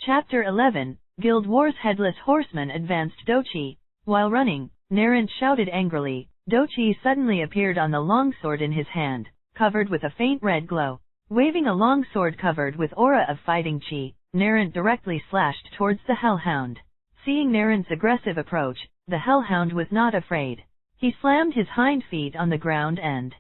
Chapter 11, Guild Wars. Headless Horseman advanced Dochi. While running, Narant shouted angrily. Dochi suddenly appeared on the longsword in his hand, covered with a faint red glow. Waving a long sword covered with aura of fighting chi, Narant directly slashed towards the Hellhound. Seeing Narant's aggressive approach, the Hellhound was not afraid. He slammed his hind feet on the ground and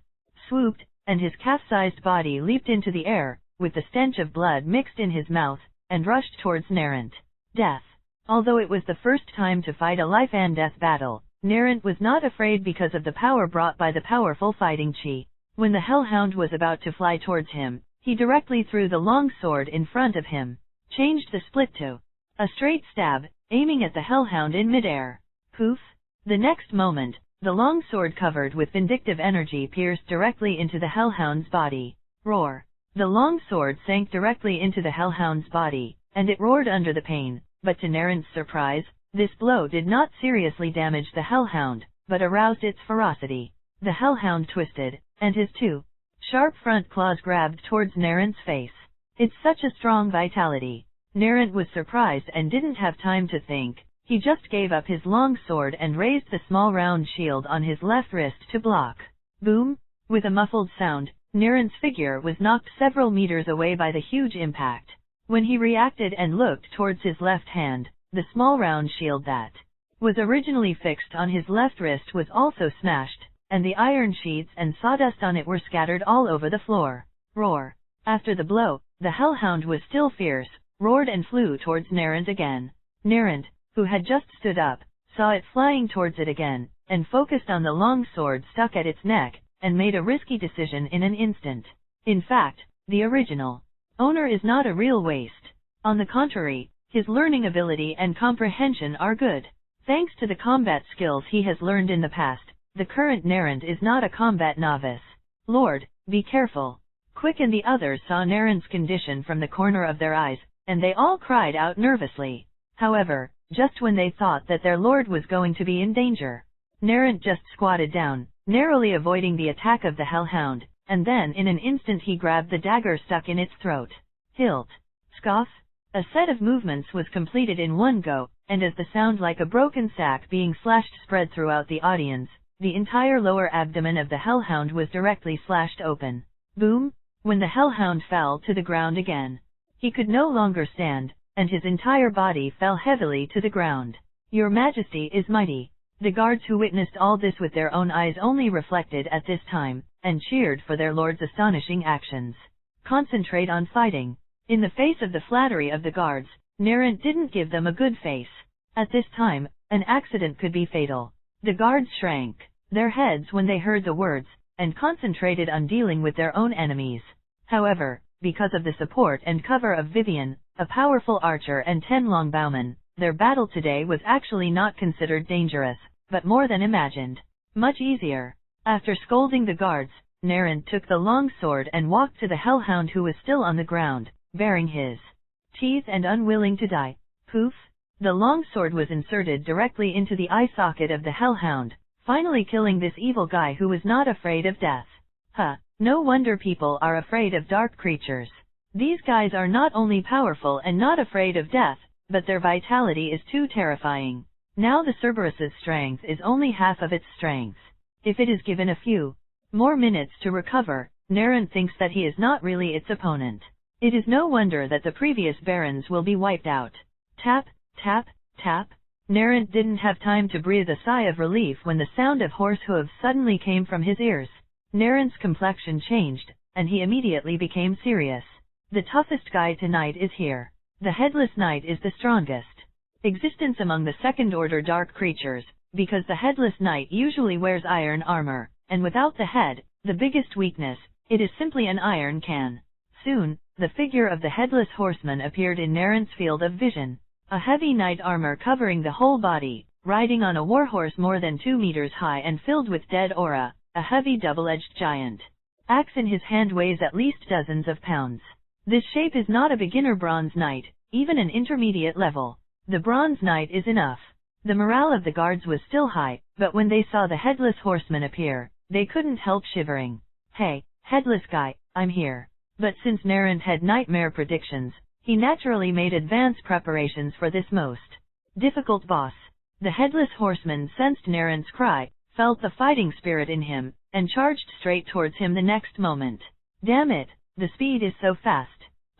swooped, and his calf-sized body leaped into the air, with the stench of blood mixed in his mouth, and rushed towards Narant. Death. Although it was the first time to fight a life-and-death battle, Narant was not afraid because of the power brought by the powerful fighting chi. When the Hellhound was about to fly towards him, he directly threw the long sword in front of him, changed the split to a straight stab, aiming at the Hellhound in midair. Poof! The next moment, the long sword covered with vindictive energy pierced directly into the Hellhound's body. Roar! The long sword sank directly into the Hellhound's body, and it roared under the pain, but to Narant's surprise, this blow did not seriously damage the Hellhound, but aroused its ferocity. The Hellhound twisted, and his two sharp front claws grabbed towards Narant's face. It's such a strong vitality. Narant was surprised and didn't have time to think. He just gave up his long sword and raised the small round shield on his left wrist to block. Boom! With a muffled sound, Narant's figure was knocked several meters away by the huge impact. When he reacted and looked towards his left hand, the small round shield that was originally fixed on his left wrist was also smashed, and the iron sheets and sawdust on it were scattered all over the floor. Roar! After the blow, the Hellhound was still fierce, roared and flew towards Narant again. Narant, who had just stood up, saw it flying towards it again, and focused on the long sword stuck at its neck, and made a risky decision in an instant. In fact, the original owner is not a real waste. On the contrary, his learning ability and comprehension are good. Thanks to the combat skills he has learned in the past, the current Narant is not a combat novice. Lord, be careful. Quick and the others saw Narant's condition from the corner of their eyes, and they all cried out nervously. However, just when they thought that their lord was going to be in danger, Narant just squatted down, narrowly avoiding the attack of the Hellhound, and then in an instant he grabbed the dagger stuck in its throat. Hilt. Scoff. A set of movements was completed in one go, and as the sound like a broken sack being slashed spread throughout the audience, the entire lower abdomen of the Hellhound was directly slashed open. Boom! When the Hellhound fell to the ground again, he could no longer stand, and his entire body fell heavily to the ground. Your Majesty is mighty. The guards who witnessed all this with their own eyes only reflected at this time, and cheered for their lord's astonishing actions. Concentrate on fighting. In the face of the flattery of the guards, Narant didn't give them a good face. At this time, an accident could be fatal. The guards shrank their heads when they heard the words, and concentrated on dealing with their own enemies. However, because of the support and cover of Vivian, a powerful archer, and 10 longbowmen, their battle today was actually not considered dangerous, but more than imagined. Much easier. After scolding the guards, Narant took the long sword and walked to the Hellhound, who was still on the ground, baring his teeth and unwilling to die. Poof! The long sword was inserted directly into the eye socket of the Hellhound, finally killing this evil guy who was not afraid of death. Huh, no wonder people are afraid of dark creatures. These guys are not only powerful and not afraid of death, but their vitality is too terrifying. Now the Cerberus's strength is only half of its strength. If it is given a few more minutes to recover, Narant thinks that he is not really its opponent. It is no wonder that the previous barons will be wiped out. Tap, tap, tap. Narant didn't have time to breathe a sigh of relief when the sound of horse hooves suddenly came from his ears. Narant's complexion changed, and he immediately became serious. The toughest guy tonight is here. The Headless Knight is the strongest existence among the second-order dark creatures, because the Headless Knight usually wears iron armor, and without the head, the biggest weakness, it is simply an iron can. Soon, the figure of the Headless Horseman appeared in Narant's field of vision. A heavy knight armor covering the whole body, riding on a warhorse more than 2 meters high and filled with dead aura, a heavy double-edged giant axe in his hand weighs at least dozens of pounds. This shape is not a beginner bronze knight, even an intermediate level. The bronze knight is enough. The morale of the guards was still high, but when they saw the Headless Horseman appear, they couldn't help shivering. Hey, Headless guy, I'm here. But since Narant had nightmare predictions, He naturally made advance preparations for this most difficult boss. The Headless Horseman sensed Narent's cry, felt the fighting spirit in him, and charged straight towards him the next moment. Damn it, the speed is so fast.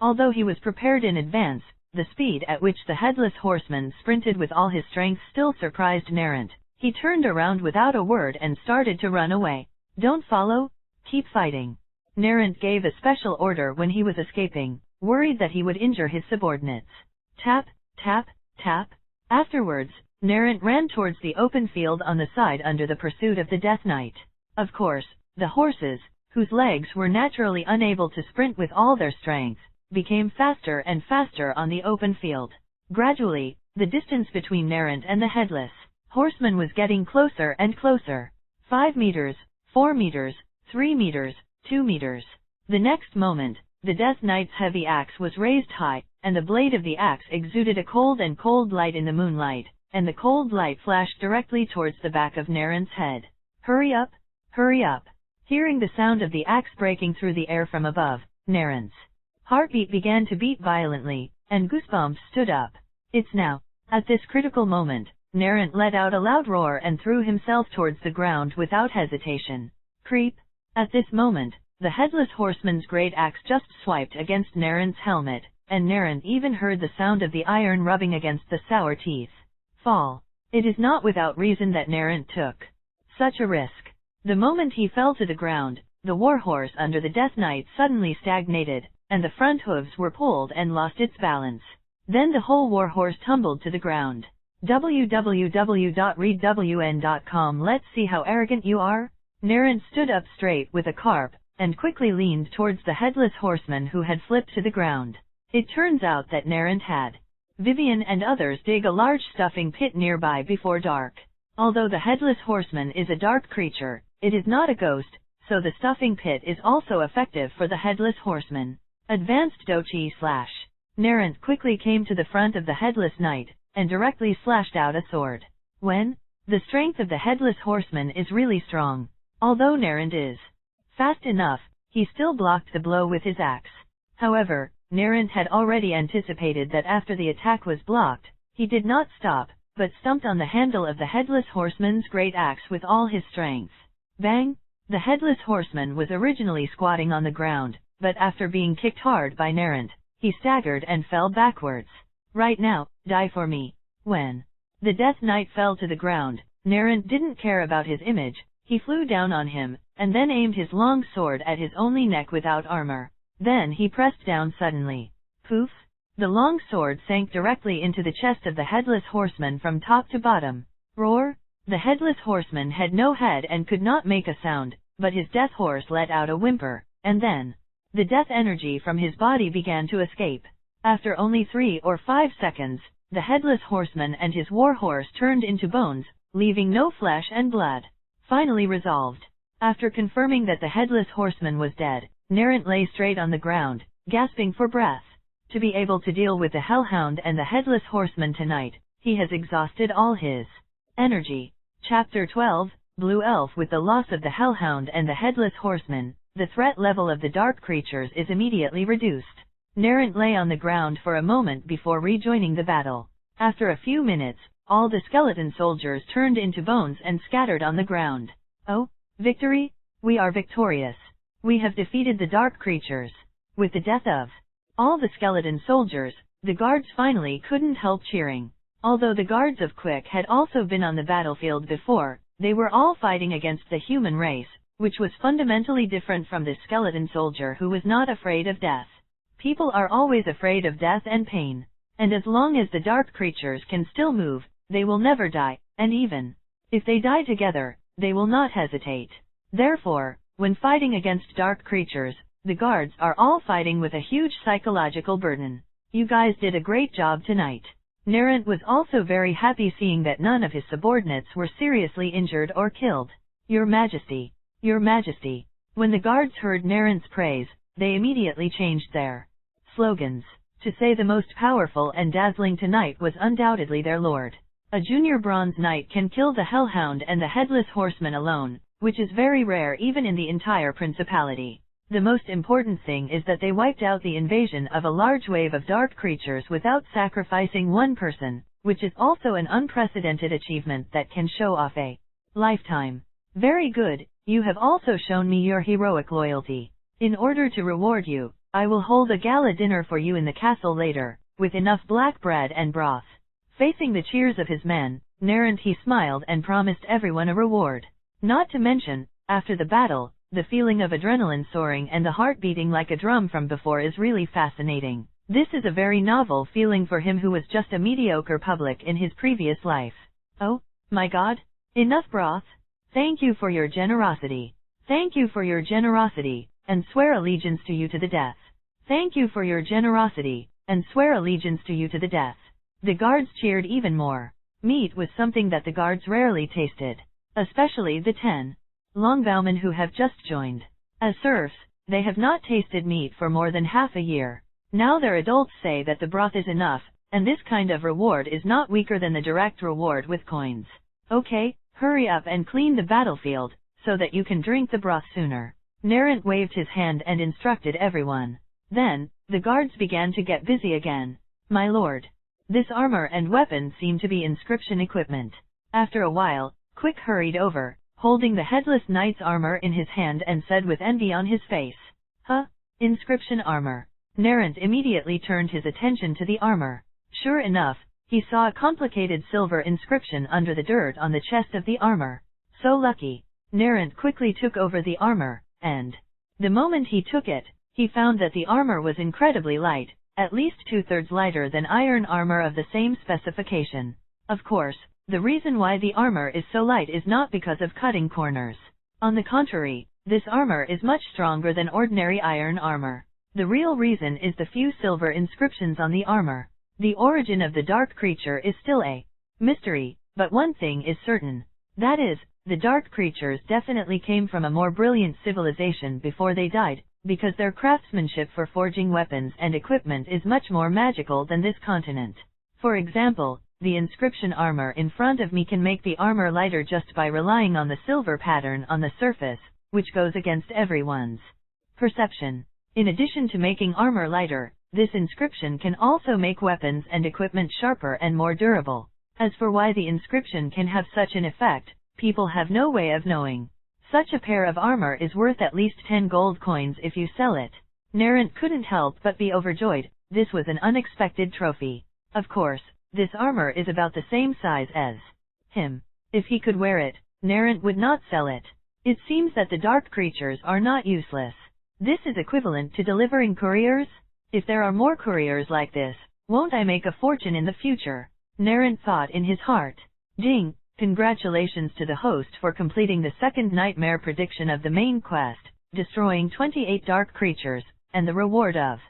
Although he was prepared in advance, the speed at which the Headless Horseman sprinted with all his strength still surprised Narent. He turned around without a word and started to run away. Don't follow, keep fighting. Narent gave a special order when he was escaping, worried that he would injure his subordinates. Tap, tap, tap. Afterwards, Narent ran towards the open field on the side under the pursuit of the Death Knight. Of course, the horses, whose legs were naturally unable to sprint with all their strength, became faster and faster on the open field. Gradually, the distance between Narent and the Headless Horseman was getting closer and closer. 5 meters, 4 meters, 3 meters, 2 meters. The next moment, the Death Knight's heavy axe was raised high, and the blade of the axe exuded a cold light in the moonlight, and the cold light flashed directly towards the back of Narent's head. Hurry up! Hurry up! Hearing the sound of the axe breaking through the air from above, Narent's heartbeat began to beat violently, and goosebumps stood up. It's now. At this critical moment, Narent let out a loud roar and threw himself towards the ground without hesitation. Creep! At this moment, the Headless Horseman's great axe just swiped against Narent's helmet, and Narent even heard the sound of the iron rubbing against the sour teeth. Fall. It is not without reason that Narent took such a risk. The moment he fell to the ground, the warhorse under the Death Knight suddenly stagnated, and the front hooves were pulled and lost its balance. Then the whole warhorse tumbled to the ground. www.readwn.com. Let's see how arrogant you are. Narent stood up straight with a carp, and quickly leaned towards the Headless Horseman who had flipped to the ground. It turns out that Narent had Vivian and others dig a large stuffing pit nearby before dark. Although the Headless Horseman is a dark creature, it is not a ghost, so the stuffing pit is also effective for the Headless Horseman. Advanced Dochi / Narent quickly came to the front of the Headless Knight, and directly slashed out a sword. When the strength of the Headless Horseman is really strong. Although Narent is fast enough, he still blocked the blow with his axe. However, Narent had already anticipated that after the attack was blocked, he did not stop, but stumped on the handle of the Headless Horseman's great axe with all his strength. Bang! The Headless Horseman was originally squatting on the ground, but after being kicked hard by Narent, he staggered and fell backwards. Right now, die for me. When the Death Knight fell to the ground, Narent didn't care about his image. He flew down on him, and then aimed his long sword at his only neck without armor. Then he pressed down suddenly. Poof! The long sword sank directly into the chest of the Headless Horseman from top to bottom. Roar! The Headless Horseman had no head and could not make a sound, but his death horse let out a whimper, and then the death energy from his body began to escape. After only 3 or 5 seconds, the Headless Horseman and his warhorse turned into bones, leaving no flesh and blood. Finally resolved. After confirming that the Headless Horseman was dead, Narent lay straight on the ground, gasping for breath. To be able to deal with the Hellhound and the Headless Horseman tonight, he has exhausted all his energy. Chapter 12, Blue Elf. With the loss of the Hellhound and the Headless Horseman, the threat level of the dark creatures is immediately reduced. Narent lay on the ground for a moment before rejoining the battle. After a few minutes, all the skeleton soldiers turned into bones and scattered on the ground. Oh, victory! We are victorious. We have defeated the dark creatures. With the death of all the skeleton soldiers, the guards finally couldn't help cheering. Although the guards of Quick had also been on the battlefield before, they were all fighting against the human race, which was fundamentally different from this skeleton soldier who was not afraid of death. People are always afraid of death and pain. And as long as the dark creatures can still move, they will never die, and even if they die together, they will not hesitate. Therefore, when fighting against dark creatures, the guards are all fighting with a huge psychological burden. You guys did a great job tonight. Narent was also very happy seeing that none of his subordinates were seriously injured or killed. Your Majesty. Your Majesty. When the guards heard Narent's praise, they immediately changed their slogans. To say the most powerful and dazzling tonight was undoubtedly their lord. A junior bronze knight can kill the Hellhound and the Headless Horseman alone, which is very rare even in the entire principality. The most important thing is that they wiped out the invasion of a large wave of dark creatures without sacrificing one person, which is also an unprecedented achievement that can show off a lifetime. Very good, you have also shown me your heroic loyalty. In order to reward you, I will hold a gala dinner for you in the castle later, with enough black bread and broth. Facing the cheers of his men, Nerent he smiled and promised everyone a reward. Not to mention, after the battle, the feeling of adrenaline soaring and the heart beating like a drum from before is really fascinating. This is a very novel feeling for him who was just a mediocre public in his previous life. Oh, my God! Enough broth! Thank you for your generosity. Thank you for your generosity, and swear allegiance to you to the death. Thank you for your generosity, and swear allegiance to you to the death. The guards cheered even more. Meat was something that the guards rarely tasted, especially the 10 longbowmen who have just joined. As serfs, they have not tasted meat for more than half a year. Now their adults say that the broth is enough, and this kind of reward is not weaker than the direct reward with coins. Okay, hurry up and clean the battlefield, so that you can drink the broth sooner. Nerent waved his hand and instructed everyone. Then, the guards began to get busy again. My lord. This armor and weapons seem to be inscription equipment. After a while, Quick hurried over, holding the headless knight's armor in his hand and said with envy on his face, Huh? Inscription armor. Nerent immediately turned his attention to the armor. Sure enough, he saw a complicated silver inscription under the dirt on the chest of the armor. So lucky. Nerent quickly took over the armor, and the moment he took it, he found that the armor was incredibly light, at least 2/3 lighter than iron armor of the same specification. Of course, the reason why the armor is so light is not because of cutting corners. On the contrary, this armor is much stronger than ordinary iron armor. The real reason is the few silver inscriptions on the armor. The origin of the dark creature is still a mystery, but one thing is certain. That is, the dark creatures definitely came from a more brilliant civilization before they died, because their craftsmanship for forging weapons and equipment is much more magical than this continent. For example, the inscription armor in front of me can make the armor lighter just by relying on the silver pattern on the surface, which goes against everyone's perception. In addition to making armor lighter, this inscription can also make weapons and equipment sharper and more durable. As for why the inscription can have such an effect, people have no way of knowing. Such a pair of armor is worth at least 10 gold coins if you sell it. Nerent couldn't help but be overjoyed. This was an unexpected trophy. Of course, this armor is about the same size as him. If he could wear it, Nerent would not sell it. It seems that the dark creatures are not useless. This is equivalent to delivering couriers? If there are more couriers like this, won't I make a fortune in the future? Nerent thought in his heart. Ding! Congratulations to the host for completing the second nightmare prediction of the main quest, destroying 28 dark creatures, and the reward of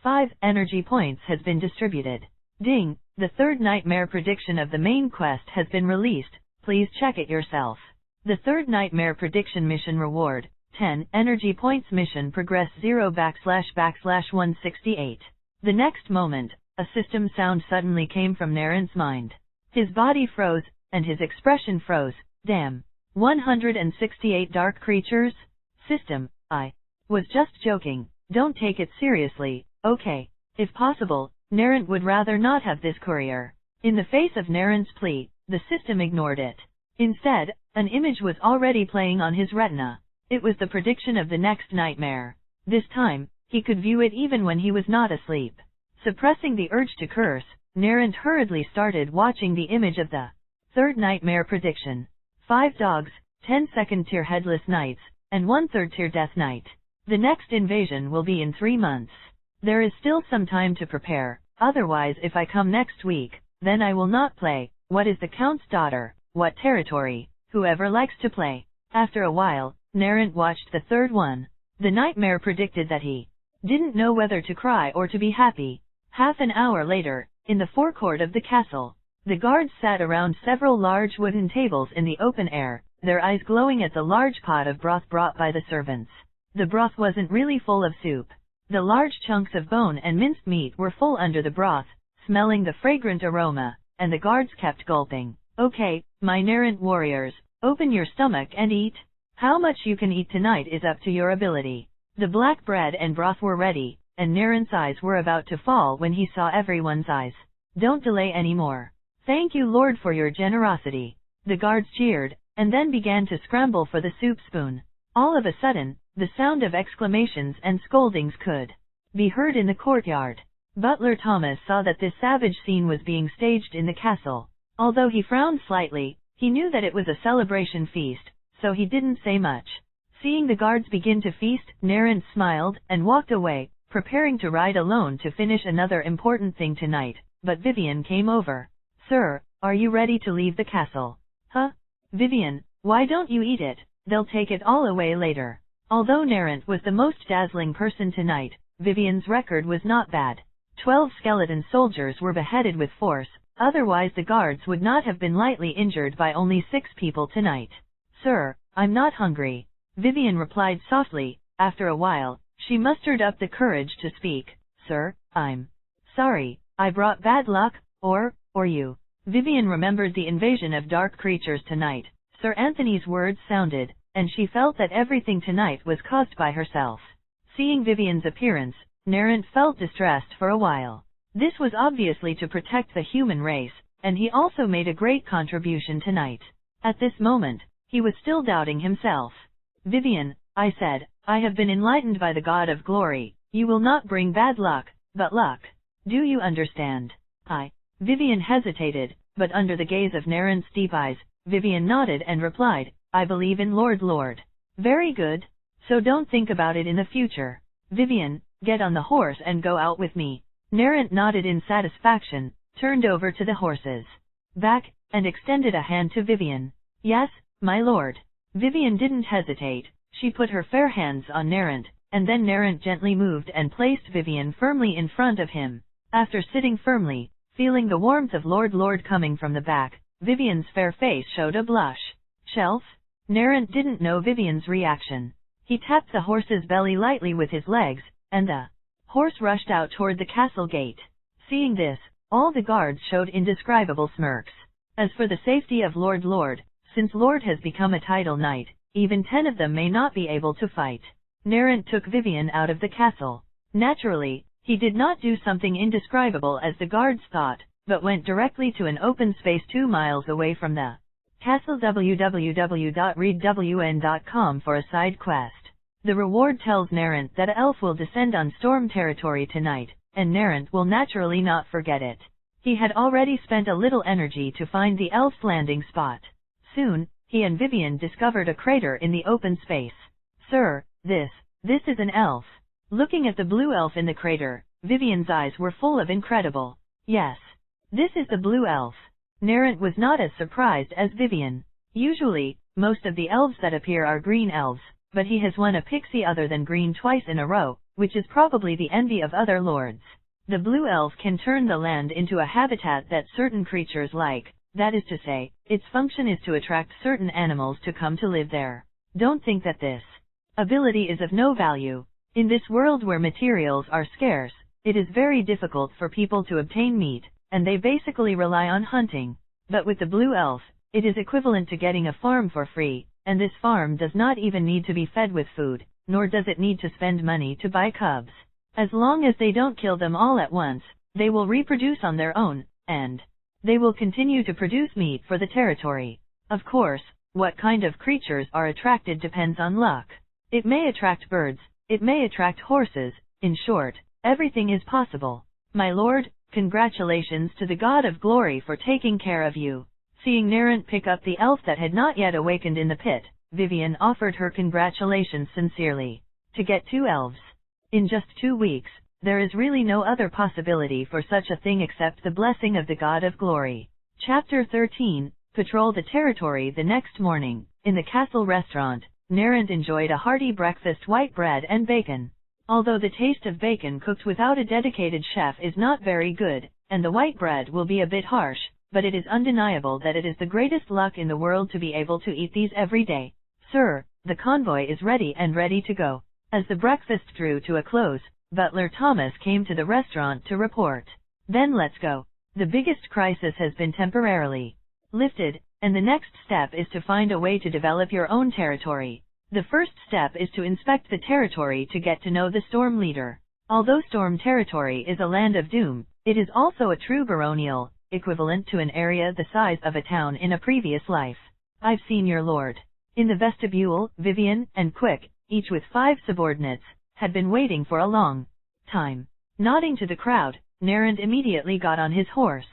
5 energy points has been distributed. Ding! The third nightmare prediction of the main quest has been released, please check it yourself. The third nightmare prediction mission reward, 10 energy points mission progress 0//168. The next moment, a system sound suddenly came from Nerent's mind. His body froze, and his expression froze. Damn. 168 dark creatures? System, I was just joking, don't take it seriously, okay. If possible, Nerent would rather not have this courier. In the face of Nerent's plea, the system ignored it. Instead, an image was already playing on his retina. It was the prediction of the next nightmare. This time, he could view it even when he was not asleep. Suppressing the urge to curse, Nerent hurriedly started watching the image of the third nightmare prediction. 5 dogs, 10 second-tier headless knights, and 1 third-tier death knight. The next invasion will be in 3 months. There is still some time to prepare, otherwise if I come next week, then I will not play. What is the Count's daughter? What territory? Whoever likes to play. After a while, Nerent watched the third one. The nightmare predicted that he didn't know whether to cry or to be happy. Half an hour later, in the forecourt of the castle, the guards sat around several large wooden tables in the open air, their eyes glowing at the large pot of broth brought by the servants. The broth wasn't really full of soup. The large chunks of bone and minced meat were full under the broth, smelling the fragrant aroma, and the guards kept gulping. Okay, my Nerent warriors, open your stomach and eat. How much you can eat tonight is up to your ability. The black bread and broth were ready, and Naren's eyes were about to fall when he saw everyone's eyes. Don't delay any more. Thank you, Lord, for your generosity. The guards cheered, and then began to scramble for the soup spoon. All of a sudden, the sound of exclamations and scoldings could be heard in the courtyard. Butler Thomas saw that this savage scene was being staged in the castle. Although he frowned slightly, he knew that it was a celebration feast, so he didn't say much. Seeing the guards begin to feast, Naren smiled and walked away, preparing to ride alone to finish another important thing tonight, but Vivian came over. Sir, are you ready to leave the castle? Huh? Vivian, why don't you eat it? They'll take it all away later. Although Naren was the most dazzling person tonight, Vivian's record was not bad. 12 skeleton soldiers were beheaded with force, otherwise the guards would not have been lightly injured by only 6 people tonight. Sir, I'm not hungry. Vivian replied softly. After a while, she mustered up the courage to speak. Sir, I'm sorry, I brought bad luck, or you. Vivian remembered the invasion of dark creatures tonight. Sir Anthony's words sounded, and she felt that everything tonight was caused by herself. Seeing Vivian's appearance, Naren felt distressed for a while. This was obviously to protect the human race, and he also made a great contribution tonight. At this moment, he was still doubting himself. Vivian, I said, I have been enlightened by the God of Glory. You will not bring bad luck, but luck. Do you understand? Vivian hesitated, but under the gaze of Naren's deep eyes, Vivian nodded and replied, I believe in Lord. Very good. So don't think about it in the future. Vivian, get on the horse and go out with me. Naren nodded in satisfaction, turned over to the horse's back, and extended a hand to Vivian. Yes, my lord. Vivian didn't hesitate. She put her fair hands on Naren, and then Naren gently moved and placed Vivian firmly in front of him. After sitting firmly, feeling the warmth of Lord coming from the back, Vivian's fair face showed a blush. Shelf? Naren didn't know Vivian's reaction. He tapped the horse's belly lightly with his legs, and the horse rushed out toward the castle gate. Seeing this, all the guards showed indescribable smirks. As for the safety of Lord, since Lord has become a title knight, even 10 of them may not be able to fight. Naren took Vivian out of the castle. Naturally, he did not do something indescribable as the guards thought, but went directly to an open space 2 miles away from the castle. www.readwn.com for a side quest. The reward tells Naren that an elf will descend on storm territory tonight, and Naren will naturally not forget it. He had already spent a little energy to find the elf's landing spot. Soon, he and Vivian discovered a crater in the open space. Sir, this is an elf. Looking at the blue elf in the crater, Vivian's eyes were full of incredible. Yes. This is the blue elf. Naren was not as surprised as Vivian. Usually, most of the elves that appear are green elves, but he has won a pixie other than green twice in a row, which is probably the envy of other lords. The blue elf can turn the land into a habitat that certain creatures like. That is to say, its function is to attract certain animals to come to live there. Don't think that this ability is of no value. In this world where materials are scarce, it is very difficult for people to obtain meat, and they basically rely on hunting. But with the blue elf, it is equivalent to getting a farm for free, and this farm does not even need to be fed with food, nor does it need to spend money to buy cubs. As long as they don't kill them all at once, they will reproduce on their own, and they will continue to produce meat for the territory. Of course, what kind of creatures are attracted depends on luck. It may attract birds, it may attract horses, in short, everything is possible. My lord, congratulations to the God of Glory for taking care of you. Seeing Naren pick up the elf that had not yet awakened in the pit, Vivian offered her congratulations sincerely. To get 2 elves in just 2 weeks, there is really no other possibility for such a thing except the blessing of the God of Glory. Chapter 13, Patrol the territory. The next morning, in the castle restaurant, Naren enjoyed a hearty breakfast: white bread and bacon. Although the taste of bacon cooked without a dedicated chef is not very good, and the white bread will be a bit harsh, but it is undeniable that it is the greatest luck in the world to be able to eat these every day. Sir, the convoy is ready to go. As the breakfast drew to a close, Butler Thomas came to the restaurant to report. Then let's go. The biggest crisis has been temporarily lifted, and the next step is to find a way to develop your own territory. The first step is to inspect the territory to get to know the storm leader. Although storm territory is a land of doom, it is also a true baronial, equivalent to an area the size of a town in a previous life. I've seen your lord. In the vestibule, Vivian and Quick, each with 5 subordinates, had been waiting for a long time. Nodding to the crowd, Narend immediately got on his horse.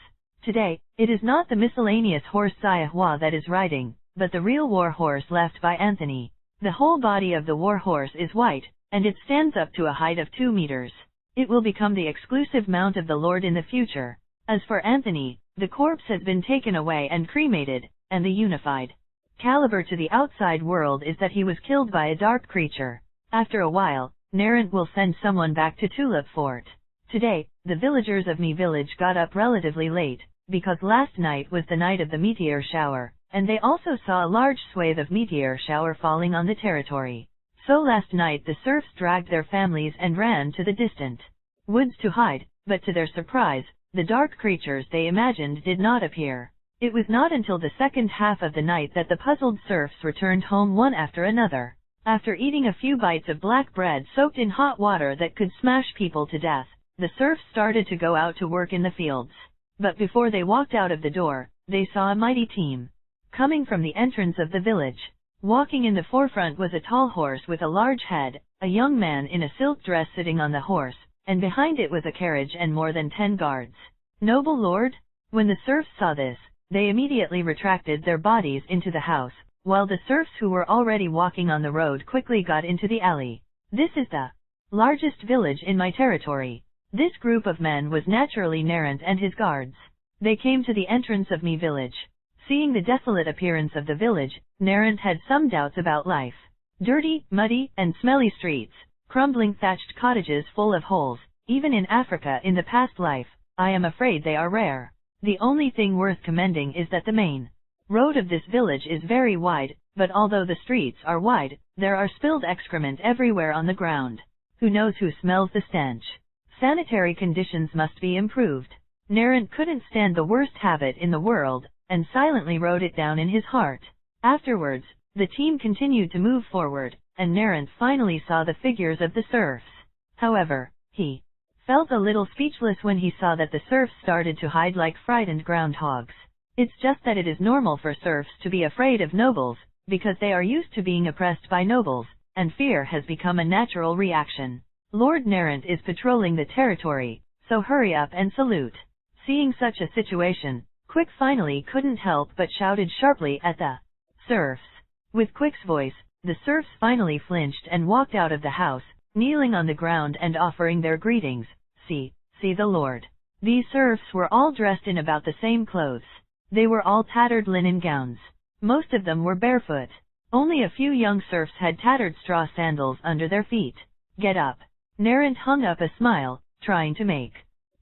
Today, it is not the miscellaneous horse Sayahua that is riding, but the real war horse left by Anthony. The whole body of the war horse is white, and it stands up to a height of 2 meters. It will become the exclusive mount of the Lord in the future. As for Anthony, the corpse has been taken away and cremated, and the unified caliber to the outside world is that he was killed by a dark creature. After a while, Narend will send someone back to Tulip Fort. Today, the villagers of Mi village got up relatively late, because last night was the night of the meteor shower, and they also saw a large swathe of meteor shower falling on the territory. So last night the serfs dragged their families and ran to the distant woods to hide, but to their surprise, the dark creatures they imagined did not appear. It was not until the second half of the night that the puzzled serfs returned home one after another. After eating a few bites of black bread soaked in hot water that could smash people to death, the serfs started to go out to work in the fields. But before they walked out of the door, they saw a mighty team coming from the entrance of the village. Walking in the forefront was a tall horse with a large head, a young man in a silk dress sitting on the horse, and behind it was a carriage and more than 10 guards. Noble lord? When the serfs saw this, they immediately retracted their bodies into the house, while the serfs who were already walking on the road quickly got into the alley. This is the largest village in my territory. This group of men was naturally Narend and his guards. They came to the entrance of Mi village. Seeing the desolate appearance of the village, Narend had some doubts about life. Dirty, muddy, and smelly streets, crumbling thatched cottages full of holes, even in Africa in the past life, I am afraid they are rare. The only thing worth commending is that the main road of this village is very wide, but although the streets are wide, there are spilled excrement everywhere on the ground. Who knows who smells the stench? Sanitary conditions must be improved. Narend couldn't stand the worst habit in the world, and silently wrote it down in his heart. Afterwards, the team continued to move forward, and Narend finally saw the figures of the serfs. However, he felt a little speechless when he saw that the serfs started to hide like frightened groundhogs. It's just that it is normal for serfs to be afraid of nobles, because they are used to being oppressed by nobles, and fear has become a natural reaction. Lord Narend is patrolling the territory, so hurry up and salute. Seeing such a situation, Quick finally couldn't help but shouted sharply at the serfs. With Quick's voice, the serfs finally flinched and walked out of the house, kneeling on the ground and offering their greetings. See the Lord. These serfs were all dressed in about the same clothes. They were all tattered linen gowns. Most of them were barefoot. Only a few young serfs had tattered straw sandals under their feet. Get up. Narend hung up a smile, trying to make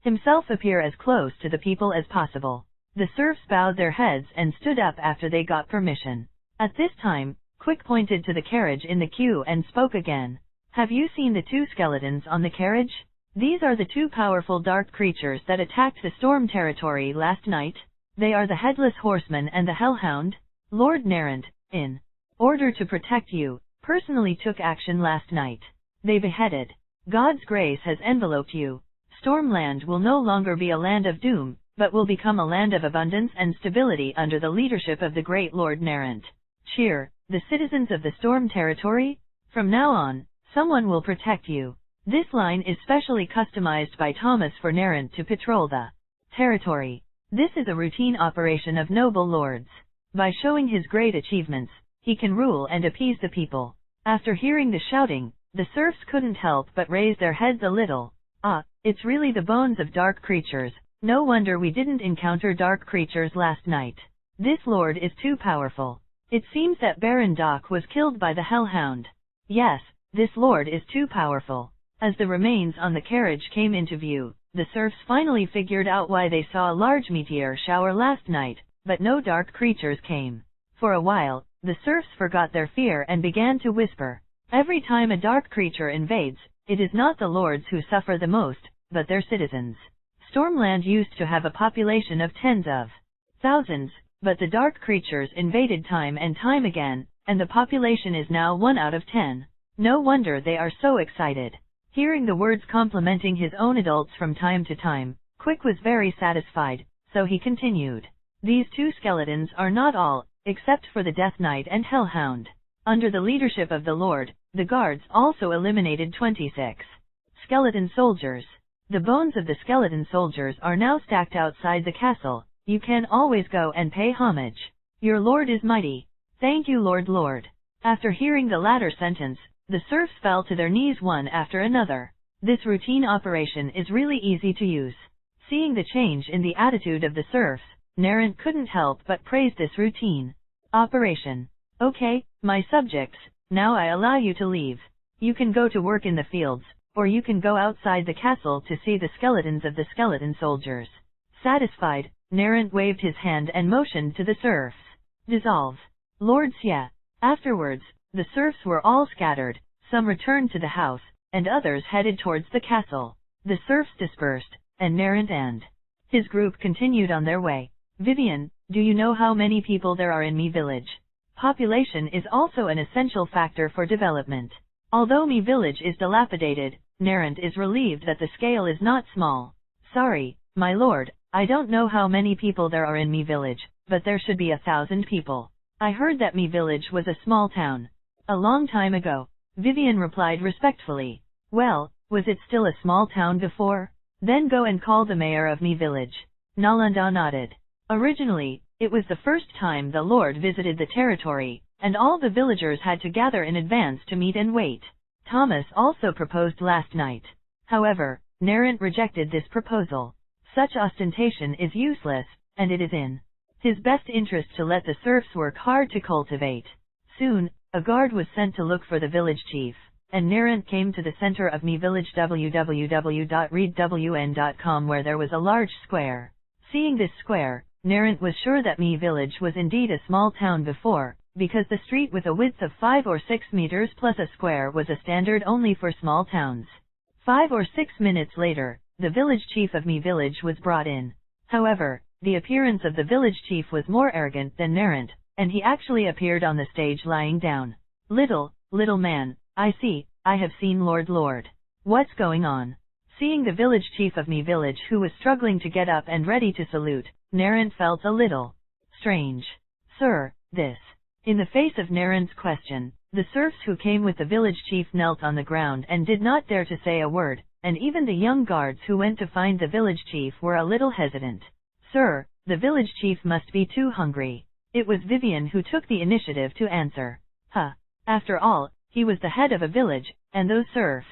himself appear as close to the people as possible. The serfs bowed their heads and stood up after they got permission. At this time, Quick pointed to the carriage in the queue and spoke again. Have you seen the 2 skeletons on the carriage? These are the 2 powerful dark creatures that attacked the storm territory last night. They are the Headless Horseman and the Hellhound. Lord Narend, in order to protect you, personally took action last night. They beheaded. God's grace has enveloped you. Stormland will no longer be a land of doom, but will become a land of abundance and stability under the leadership of the great Lord Narend. Cheer, the citizens of the storm territory. From now on, someone will protect you. This line is specially customized by Thomas for Narend to patrol the territory. This is a routine operation of noble lords. By showing his great achievements, he can rule and appease the people. After hearing the shouting, the serfs couldn't help but raise their heads a little. Ah, it's really the bones of dark creatures. No wonder we didn't encounter dark creatures last night. This lord is too powerful. It seems that Baron Doc was killed by the Hellhound. Yes, this lord is too powerful. As the remains on the carriage came into view, the serfs finally figured out why they saw a large meteor shower last night, but no dark creatures came. For a while, the serfs forgot their fear and began to whisper. Every time a dark creature invades, it is not the lords who suffer the most, but their citizens. Stormland used to have a population of tens of thousands, but the dark creatures invaded time and time again, and the population is now 1 out of 10. No wonder they are so excited. Hearing the words complimenting his own adults from time to time, Quick was very satisfied, so he continued. These 2 skeletons are not all, except for the Death Knight and Hellhound. Under the leadership of the Lord, the guards also eliminated 26 skeleton soldiers. The bones of the skeleton soldiers are now stacked outside the castle. You can always go and pay homage. Your Lord is mighty. Thank you, Lord. After hearing the latter sentence, the serfs fell to their knees one after another. This routine operation is really easy to use. Seeing the change in the attitude of the serfs, Narent couldn't help but praise this routine operation. Okay, my subjects, now I allow you to leave. You can go to work in the fields, or you can go outside the castle to see the skeletons of the skeleton soldiers. Satisfied, Narent waved his hand and motioned to the serfs. Dissolve. Lords, yeah. Afterwards, the serfs were all scattered, some returned to the house, and others headed towards the castle. The serfs dispersed, and Narent and his group continued on their way. Vivian, do you know how many people there are in Mi village? Population is also an essential factor for development. Although Mi village is dilapidated, Narent is relieved that the scale is not small. Sorry, my lord, I don't know how many people there are in Mi village, but there should be 1,000 people. I heard that Mi village was a small town. A long time ago. Vivian replied respectfully. Well, was it still a small town before? Then go and call the mayor of Mi village. Nalanda nodded. Originally, it was the first time the Lord visited the territory, and all the villagers had to gather in advance to meet and wait. Thomas also proposed last night. However, Narent rejected this proposal. Such ostentation is useless, and it is in his best interest to let the serfs work hard to cultivate. Soon, a guard was sent to look for the village chief, and Narent came to the center of Mi village www.readwn.com where there was a large square. Seeing this square, Narent was sure that Mi village was indeed a small town before, because the street with a width of 5 or 6 meters plus a square was a standard only for small towns. 5 or 6 minutes later, the village chief of Mi village was brought in. However, the appearance of the village chief was more arrogant than Narent, and he actually appeared on the stage lying down. Little man, I see, I have seen Lord. What's going on? Seeing the village chief of Mi village who was struggling to get up and ready to salute, Narent felt a little strange. Sir, this. In the face of Narent's question, the serfs who came with the village chief knelt on the ground and did not dare to say a word, and even the young guards who went to find the village chief were a little hesitant. Sir, the village chief must be too hungry. It was Vivian who took the initiative to answer. After all, he was the head of a village, and those serfs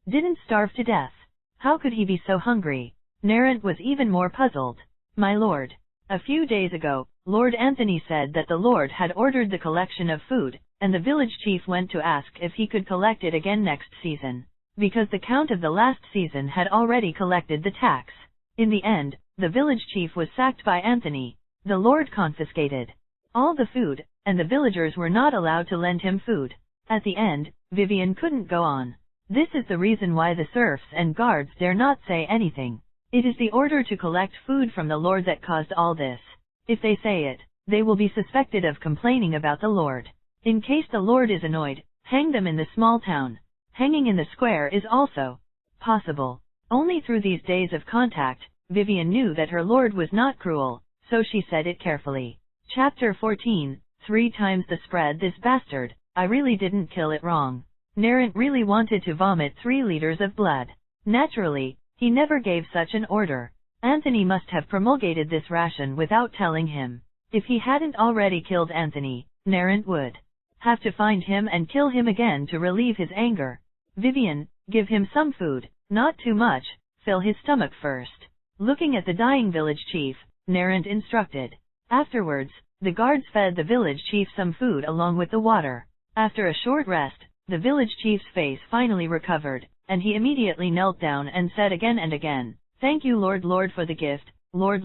didn't starve to death. How could he be so hungry? Narent was even more puzzled. My lord. A few days ago, Lord Anthony said that the Lord had ordered the collection of food, and the village chief went to ask if he could collect it again next season, because the count of the last season had already collected the tax. In the end, the village chief was sacked by Anthony. The Lord confiscated all the food, and the villagers were not allowed to lend him food. At the end, Vivian couldn't go on. This is the reason why the serfs and guards dare not say anything. It is the order to collect food from the Lord that caused all this. If they say it, they will be suspected of complaining about the Lord. In case the Lord is annoyed, hang them in the small town. Hanging in the square is also possible. Only through these days of contact, Vivian knew that her Lord was not cruel, so she said it carefully. Chapter 14, 3 times the spread this bastard, I really didn't kill it wrong. Narent really wanted to vomit 3 liters of blood. Naturally, he never gave such an order. Anthony must have promulgated this ration without telling him. If he hadn't already killed Anthony, Narent would have to find him and kill him again to relieve his anger. Vivian, give him some food, not too much, fill his stomach first. Looking at the dying village chief, Narent instructed. Afterwards, the guards fed the village chief some food along with the water. After a short rest, the village chief's face finally recovered, and he immediately knelt down and said again and again, Thank you Lord for the gift, Lord,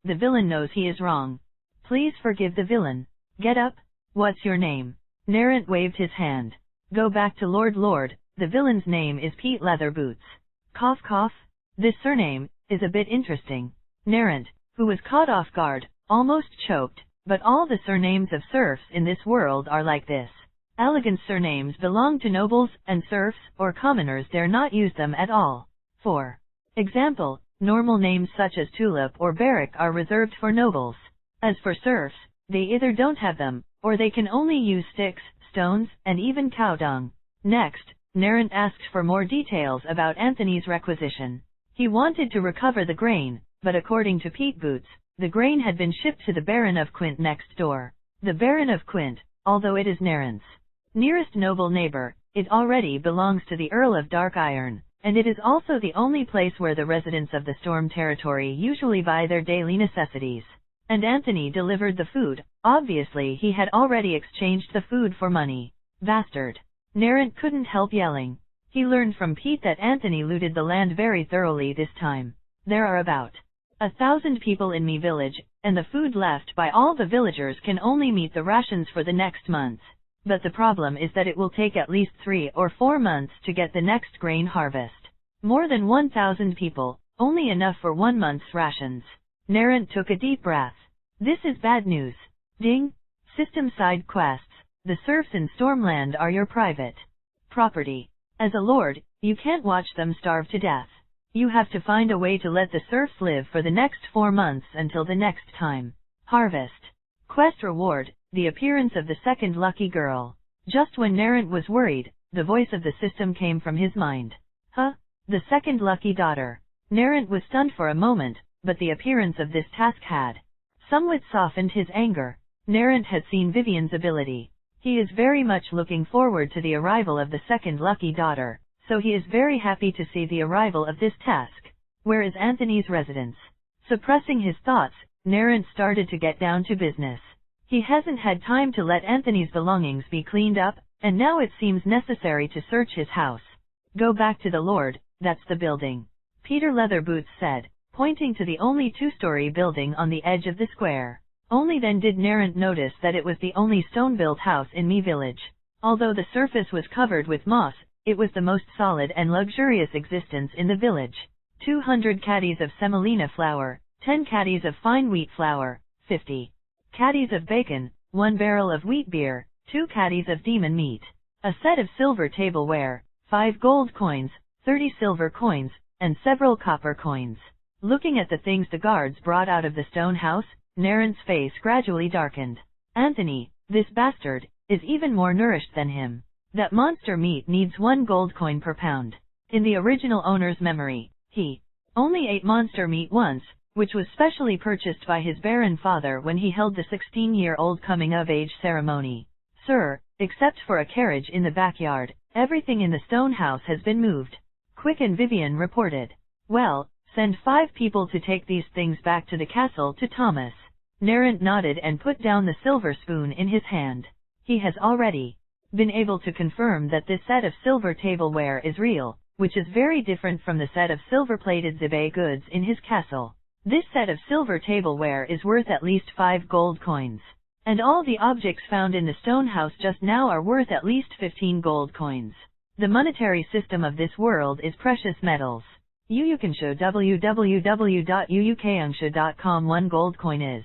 the villain knows he is wrong. Please forgive the villain. Get up. What's your name? Narent waved his hand. Go back to Lord, the villain's name is Pete Leatherboots. Cough cough. This surname is a bit interesting. Narent, who was caught off guard, almost choked, but all the surnames of serfs in this world are like this. Elegant surnames belong to nobles, and serfs, or commoners, dare not use them at all. For example, normal names such as Tulip or Barrack are reserved for nobles. As for serfs, they either don't have them, or they can only use sticks, stones, and even cow dung. Next, Narrant asked for more details about Anthony's requisition. He wanted to recover the grain, but according to Pete Boots, the grain had been shipped to the Baron of Quint next door. The Baron of Quint, although it is Narrant's nearest noble neighbor, it already belongs to the Earl of Dark Iron, and it is also the only place where the residents of the Storm Territory usually buy their daily necessities. And Anthony delivered the food. Obviously he had already exchanged the food for money. Bastard! Narrant couldn't help yelling. He learned from Pete that Anthony looted the land very thoroughly this time. There are about 1,000 people in me village, and the food left by all the villagers can only meet the rations for the next month. But the problem is that it will take at least 3 or 4 months to get the next grain harvest. More than 1,000 people, only enough for 1 month's rations. Narrant took a deep breath. This is bad news. Ding! System side quests. The serfs in Stormland are your private property. As a lord, you can't watch them starve to death. You have to find a way to let the serfs live for the next 4 months until the next time. Harvest. Quest reward, the appearance of the second lucky girl. Just when Narrant was worried, the voice of the system came from his mind. Huh? The second lucky daughter. Narrant was stunned for a moment, but the appearance of this task had somewhat softened his anger. Narrant had seen Vivian's ability. He is very much looking forward to the arrival of the second lucky daughter, so he is very happy to see the arrival of this task. Where is Anthony's residence? Suppressing his thoughts, Narrant started to get down to business. He hasn't had time to let Anthony's belongings be cleaned up, and now it seems necessary to search his house. Go back to the Lord, that's the building. Peter Leatherboots said, pointing to the only 2-story building on the edge of the square. Only then did Narrant notice that it was the only stone-built house in me village. Although the surface was covered with moss, it was the most solid and luxurious existence in the village. 200 caddies of semolina flour, 10 caddies of fine wheat flour, 50 caddies of bacon, 1 barrel of wheat beer, 2 caddies of demon meat, a set of silver tableware, 5 gold coins, 30 silver coins, and several copper coins. Looking at the things the guards brought out of the stone house, Narrant's face gradually darkened. Anthony, this bastard, is even more nourished than him. That monster meat needs 1 gold coin per pound. In the original owner's memory, he only ate monster meat once, which was specially purchased by his barren father when he held the 16-year-old coming-of-age ceremony. Sir, except for a carriage in the backyard, everything in the stone house has been moved. Quick, and Vivian reported. Well, send 5 people to take these things back to the castle to Thomas. Narrant nodded and put down the silver spoon in his hand. He has already been able to confirm that this set of silver tableware is real, which is very different from the set of silver-plated Zibay goods in his castle. This set of silver tableware is worth at least 5 gold coins. And all the objects found in the stone house just now are worth at least 15 gold coins. The monetary system of this world is precious metals. Uyukansho www.uyukansho.com 1 gold coin is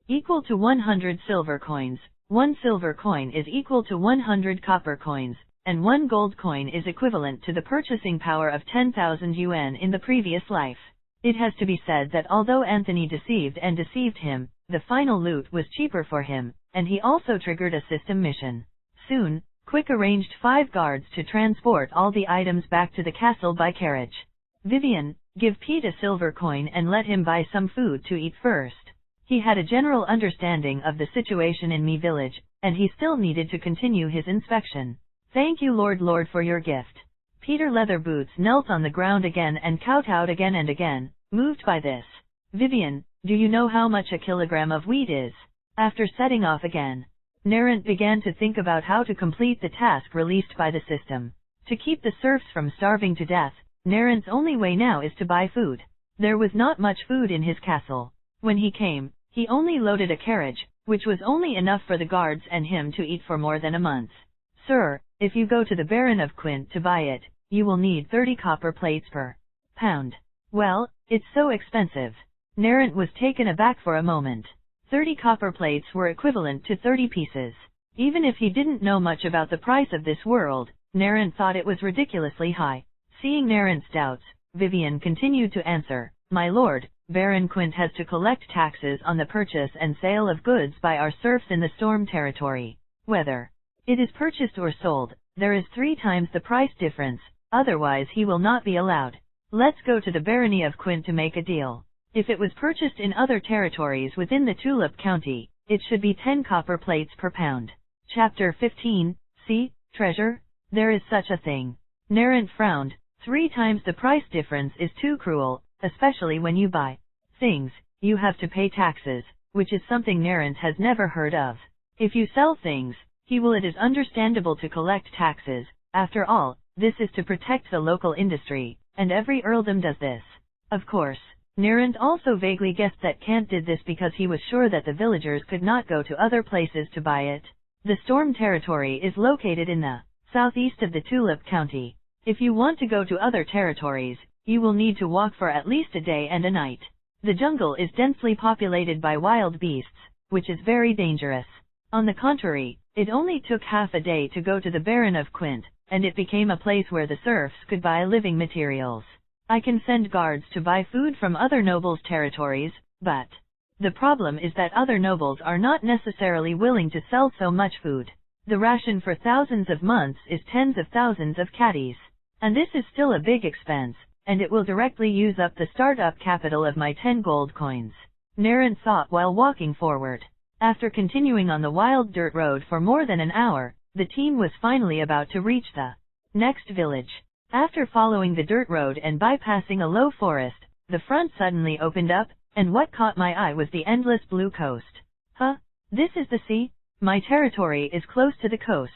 equal to 100 silver coins, 1 silver coin is equal to 100 copper coins, and 1 gold coin is equivalent to the purchasing power of 10,000 yuan in the previous life. It has to be said that although Anthony deceived him, the final loot was cheaper for him, and he also triggered a system mission. Soon, Quick arranged 5 guards to transport all the items back to the castle by carriage. Vivian, give Pete a silver coin and let him buy some food to eat first. He had a general understanding of the situation in me village, and he still needed to continue his inspection. Thank you, Lord, for your gift. Peter Leatherboots knelt on the ground again and kowtowed again and again, moved by this. Vivian, do you know how much a kilogram of wheat is? After setting off again, Narrant began to think about how to complete the task released by the system. To keep the serfs from starving to death, Narrant's only way now is to buy food. There was not much food in his castle. When he came, he only loaded a carriage, which was only enough for the guards and him to eat for more than a month. Sir, if you go to the Baron of Quint to buy it, you will need 30 copper plates per pound. Well, it's so expensive. Narrant was taken aback for a moment. 30 copper plates were equivalent to 30 pieces. Even if he didn't know much about the price of this world, Naren thought it was ridiculously high. Seeing Naren's doubts, Vivian continued to answer, "My lord, Baron Quint has to collect taxes on the purchase and sale of goods by our serfs in the storm territory. Whether it is purchased or sold, there is 3 times the price difference, otherwise he will not be allowed. Let's go to the barony of Quint to make a deal. If it was purchased in other territories within the Tulip County, it should be 10 copper plates per pound." Chapter 15, See, Treasure? There is such a thing. Naren frowned. 3 times the price difference is too cruel, especially when you buy things, you have to pay taxes, which is something Naren has never heard of. If you sell things, it is understandable to collect taxes. After all, this is to protect the local industry, and every earldom does this. Of course, Naren also vaguely guessed that Kant did this because he was sure that the villagers could not go to other places to buy it. The Storm Territory is located in the southeast of the Tulip County. If you want to go to other territories, you will need to walk for at least a day and a night. The jungle is densely populated by wild beasts, which is very dangerous. On the contrary, it only took half a day to go to the Baron of Quint, and it became a place where the serfs could buy living materials. I can send guards to buy food from other nobles' territories, but the problem is that other nobles are not necessarily willing to sell so much food. The ration for thousands of months is tens of thousands of caddies. And this is still a big expense, and it will directly use up the start-up capital of my 10 gold coins. Naren thought while walking forward. After continuing on the wild dirt road for more than an hour, the team was finally about to reach the next village. After following the dirt road and bypassing a low forest, the front suddenly opened up, and what caught my eye was the endless blue coast. Huh? This is the sea? My territory is close to the coast.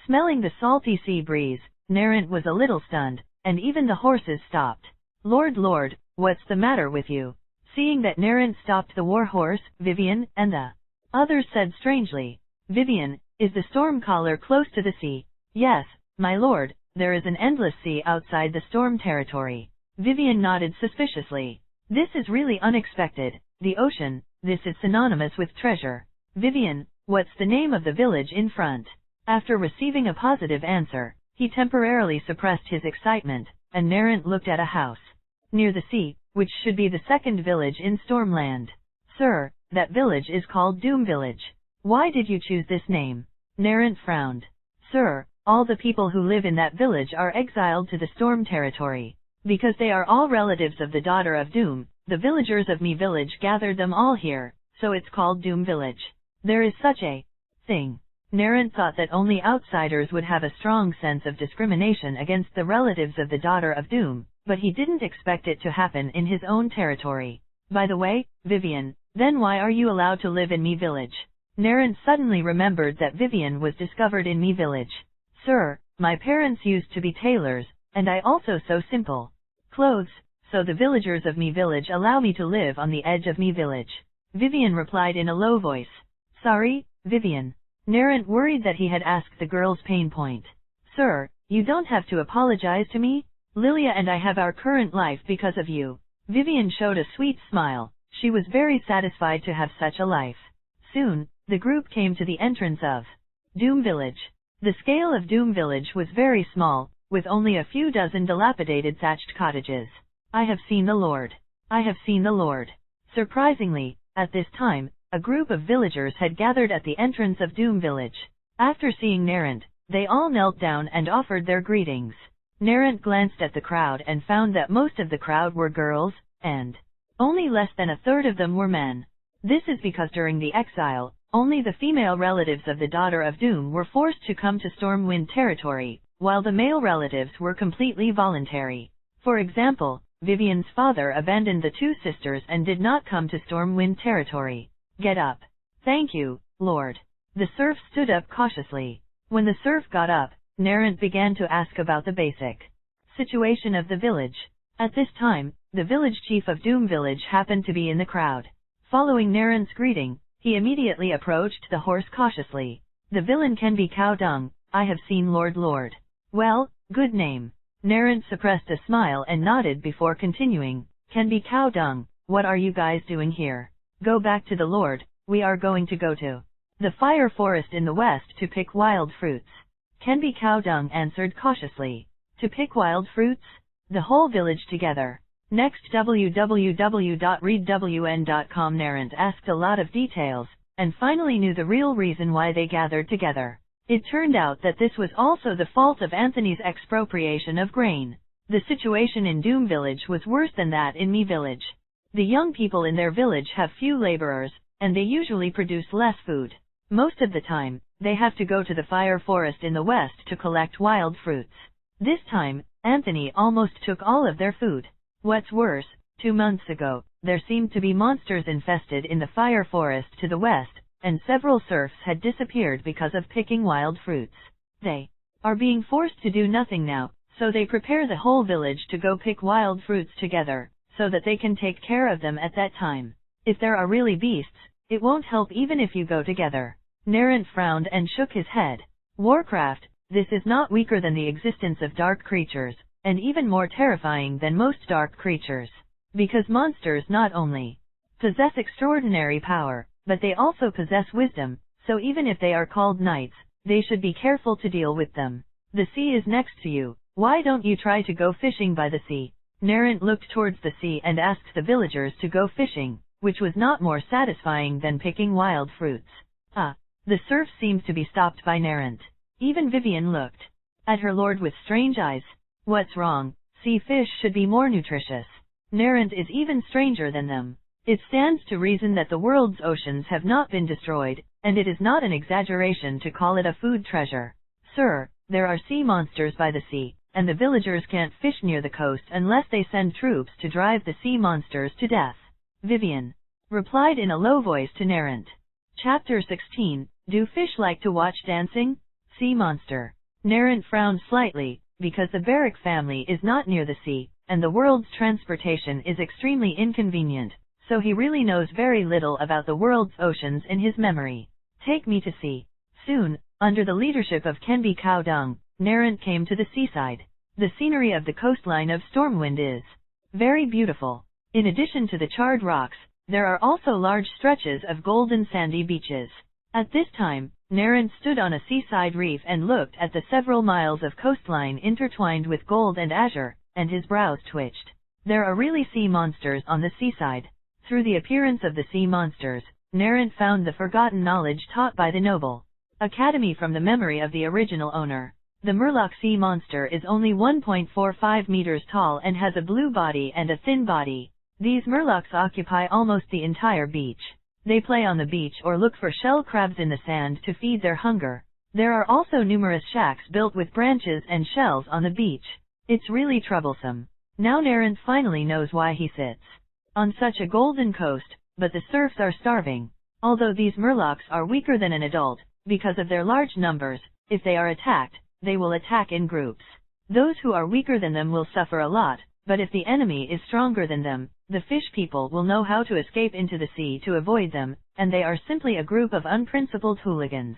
Smelling the salty sea breeze, Naren was a little stunned, and even the horses stopped. Lord, what's the matter with you?" Seeing that Naren stopped the war horse, Vivian and the others said strangely. "Vivian, is the storm caller close to the sea?" "Yes, my lord, there is an endless sea outside the storm territory." Vivian nodded suspiciously. "This is really unexpected. The ocean, this is synonymous with treasure." "Vivian, what's the name of the village in front?" After receiving a positive answer, he temporarily suppressed his excitement, and Naren looked at a house near the sea, which should be the second village in Stormland. "Sir, that village is called Doom Village. Why did you choose this name?" Naren frowned. "Sir, all the people who live in that village are exiled to the Storm Territory. Because they are all relatives of the daughter of Doom, the villagers of me village gathered them all here, so it's called Doom Village. There is such a thing." Naren thought that only outsiders would have a strong sense of discrimination against the relatives of the daughter of Doom, but he didn't expect it to happen in his own territory. "By the way, Vivian, then why are you allowed to live in me village?" Naren suddenly remembered that Vivian was discovered in me village. "Sir, my parents used to be tailors, and I also sew simple clothes, so the villagers of me village allow me to live on the edge of me village," Vivian replied in a low voice. "Sorry, Vivian." Naren worried that he had asked the girl's pain point. "Sir, you don't have to apologize to me. Lilia and I have our current life because of you." Vivian showed a sweet smile. She was very satisfied to have such a life. Soon, the group came to the entrance of Doom Village. The scale of Doom Village was very small, with only a few dozen dilapidated thatched cottages. "I have seen the Lord. I have seen the Lord." Surprisingly, at this time, a group of villagers had gathered at the entrance of Doom Village. After seeing Naren, they all knelt down and offered their greetings. Naren glanced at the crowd and found that most of the crowd were girls, and only less than a third of them were men. This is because during the exile, only the female relatives of the daughter of Doom were forced to come to Stormwind territory, while the male relatives were completely voluntary. For example, Vivian's father abandoned the 2 sisters and did not come to Stormwind territory. "Get up." "Thank you, Lord." The serf stood up cautiously. When the serf got up, Naren began to ask about the basic situation of the village. At this time, the village chief of Doom Village happened to be in the crowd. Following Naren's greeting, he immediately approached the horse cautiously. "The villain can be cow dung, I have seen Lord. Well, good name." Naren suppressed a smile and nodded before continuing. "Can be cow dung, what are you guys doing here?" "Go back to the Lord, We are going to go to the fire forest in the west to pick wild fruits. Kenby Cowdung answered cautiously. To pick wild fruits? The whole village together. Next, www.readwn.com. Narrant asked a lot of details, and finally knew the real reason why they gathered together. It turned out that this was also the fault of Anthony's expropriation of grain. The situation in Doom Village was worse than that in Me Village. The young people in their village have few laborers, and they usually produce less food. Most of the time, they have to go to the fire forest in the west to collect wild fruits. This time, Anthony almost took all of their food. What's worse, 2 months ago, there seemed to be monsters infested in the fire forest to the west, and several serfs had disappeared because of picking wild fruits. They are being forced to do nothing now, so they prepare the whole village to go pick wild fruits together, so that they can take care of them at that time. If there are really beasts, it won't help even if you go together. Narrant frowned and shook his head. Warcraft, this is not weaker than the existence of dark creatures, and even more terrifying than most dark creatures. Because monsters not only possess extraordinary power, but they also possess wisdom, so even if they are called knights, they should be careful to deal with them. The sea is next to you. Why don't you try to go fishing by the sea? Narrant looked towards the sea and asked the villagers to go fishing, which was not more satisfying than picking wild fruits. The serf seemed to be stopped by Narrant. Even Vivian looked at her lord with strange eyes. What's wrong? Sea fish should be more nutritious. Narrant is even stranger than them. It stands to reason that the world's oceans have not been destroyed, and it is not an exaggeration to call it a food treasure. Sir, there are sea monsters by the sea, and the villagers can't fish near the coast unless they send troops to drive the sea monsters to death. Vivian replied in a low voice to Narrant. Chapter 16, Do Fish Like to Watch Dancing? Sea Monster. Narrant frowned slightly, because the Barrack family is not near the sea, and the world's transportation is extremely inconvenient, so he really knows very little about the world's oceans in his memory. Take me to sea. Soon, under the leadership of Kenby Cowdung, Narrant came to the seaside. The scenery of the coastline of Stormwind is very beautiful. In addition to the charred rocks, there are also large stretches of golden sandy beaches. At this time, Narrant stood on a seaside reef and looked at the several miles of coastline intertwined with gold and azure, and his brows twitched. There are really sea monsters on the seaside. Through the appearance of the sea monsters, Narrant found the forgotten knowledge taught by the noble academy from the memory of the original owner. The Murloc sea monster is only 1.45 meters tall and has a blue body and a thin body. These Murlocs occupy almost the entire beach. They play on the beach or look for shell crabs in the sand to feed their hunger. There are also numerous shacks built with branches and shells on the beach. It's really troublesome. Now Narrant finally knows why he sits on such a golden coast, but the serfs are starving. Although these Murlocs are weaker than an adult, because of their large numbers, if they are attacked, they will attack in groups. Those who are weaker than them will suffer a lot, but if the enemy is stronger than them, the fish people will know how to escape into the sea to avoid them, and they are simply a group of unprincipled hooligans.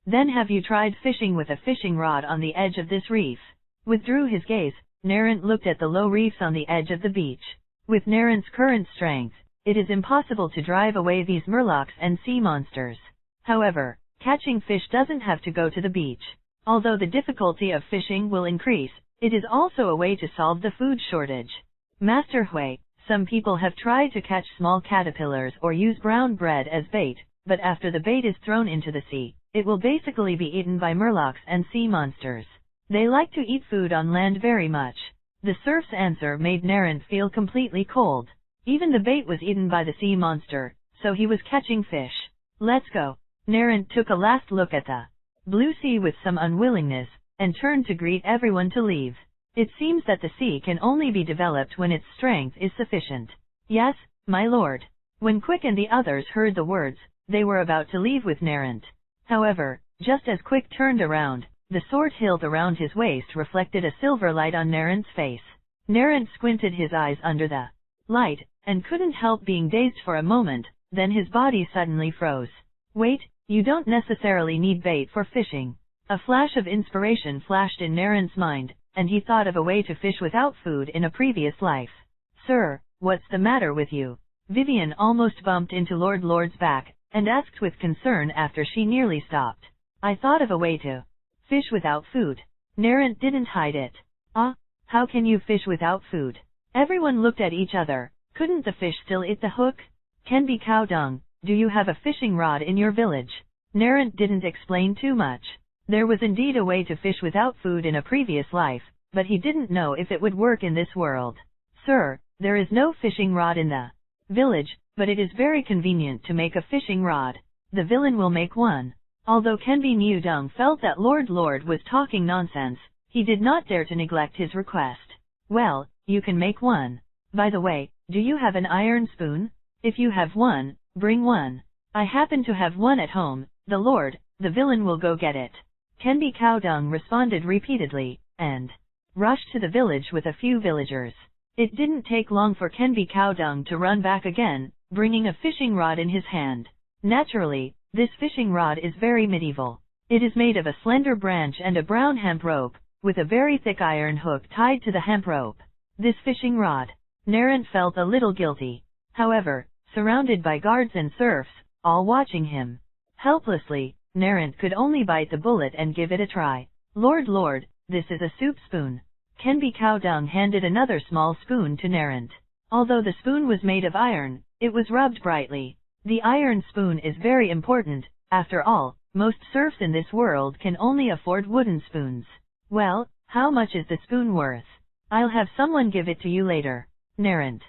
Then have you tried fishing with a fishing rod on the edge of this reef? Withdrew his gaze, Narrant looked at the low reefs on the edge of the beach. With Narrant's current strength, it is impossible to drive away these Murlocs and sea monsters. However, catching fish doesn't have to go to the beach. Although the difficulty of fishing will increase, it is also a way to solve the food shortage. Master Hui, some people have tried to catch small caterpillars or use brown bread as bait, but after the bait is thrown into the sea, it will basically be eaten by Murlocs and sea monsters. They like to eat food on land very much. The serf's answer made Narrant feel completely cold. Even the bait was eaten by the sea monster, so he was catching fish. Let's go. Narrant took a last look at the blue sea with some unwillingness, and turned to greet everyone to leave. It seems that the sea can only be developed when its strength is sufficient. Yes, my lord. When Quick and the others heard the words, they were about to leave with Narrant. However, just as Quick turned around, the sword hilt around his waist reflected a silver light on Narrant's face. Narrant squinted his eyes under the light, and couldn't help being dazed for a moment, then his body suddenly froze. Wait, you don't necessarily need bait for fishing. A flash of inspiration flashed in Narrant's mind, and he thought of a way to fish without food in a previous life. Sir, what's the matter with you? Vivian almost bumped into Lord's back, and asked with concern after she nearly stopped. I thought of a way to fish without food. Narent didn't hide it. How can you fish without food? Everyone looked at each other. Couldn't the fish still eat the hook? Kenbi Cow Dung, do you have a fishing rod in your village? Narent didn't explain too much. There was indeed a way to fish without food in a previous life, but he didn't know if it would work in this world. Sir, there is no fishing rod in the village, but it is very convenient to make a fishing rod. The villain will make one. Although Kenbi Niu Dung felt that Lord was talking nonsense, he did not dare to neglect his request. Well, you can make one. By the way, do you have an iron spoon? If you have one, bring one. I happen to have one at home. The villain will go get it. Kenbi Cow Dung responded repeatedly, and rushed to the village with a few villagers. It didn't take long for Kenbi Cow Dung to run back again, bringing a fishing rod in his hand. Naturally, this fishing rod is very medieval. It is made of a slender branch and a brown hemp rope, with a very thick iron hook tied to the hemp rope. This fishing rod. Narent felt a little guilty. However, surrounded by guards and serfs, all watching him helplessly, Narent could only bite the bullet and give it a try. Lord, this is a soup spoon. Kenbi Cow Dung handed another small spoon to Narent. Although the spoon was made of iron, it was rubbed brightly. The iron spoon is very important. After all, most serfs in this world can only afford wooden spoons. Well, how much is the spoon worth? I'll have someone give it to you later. Narent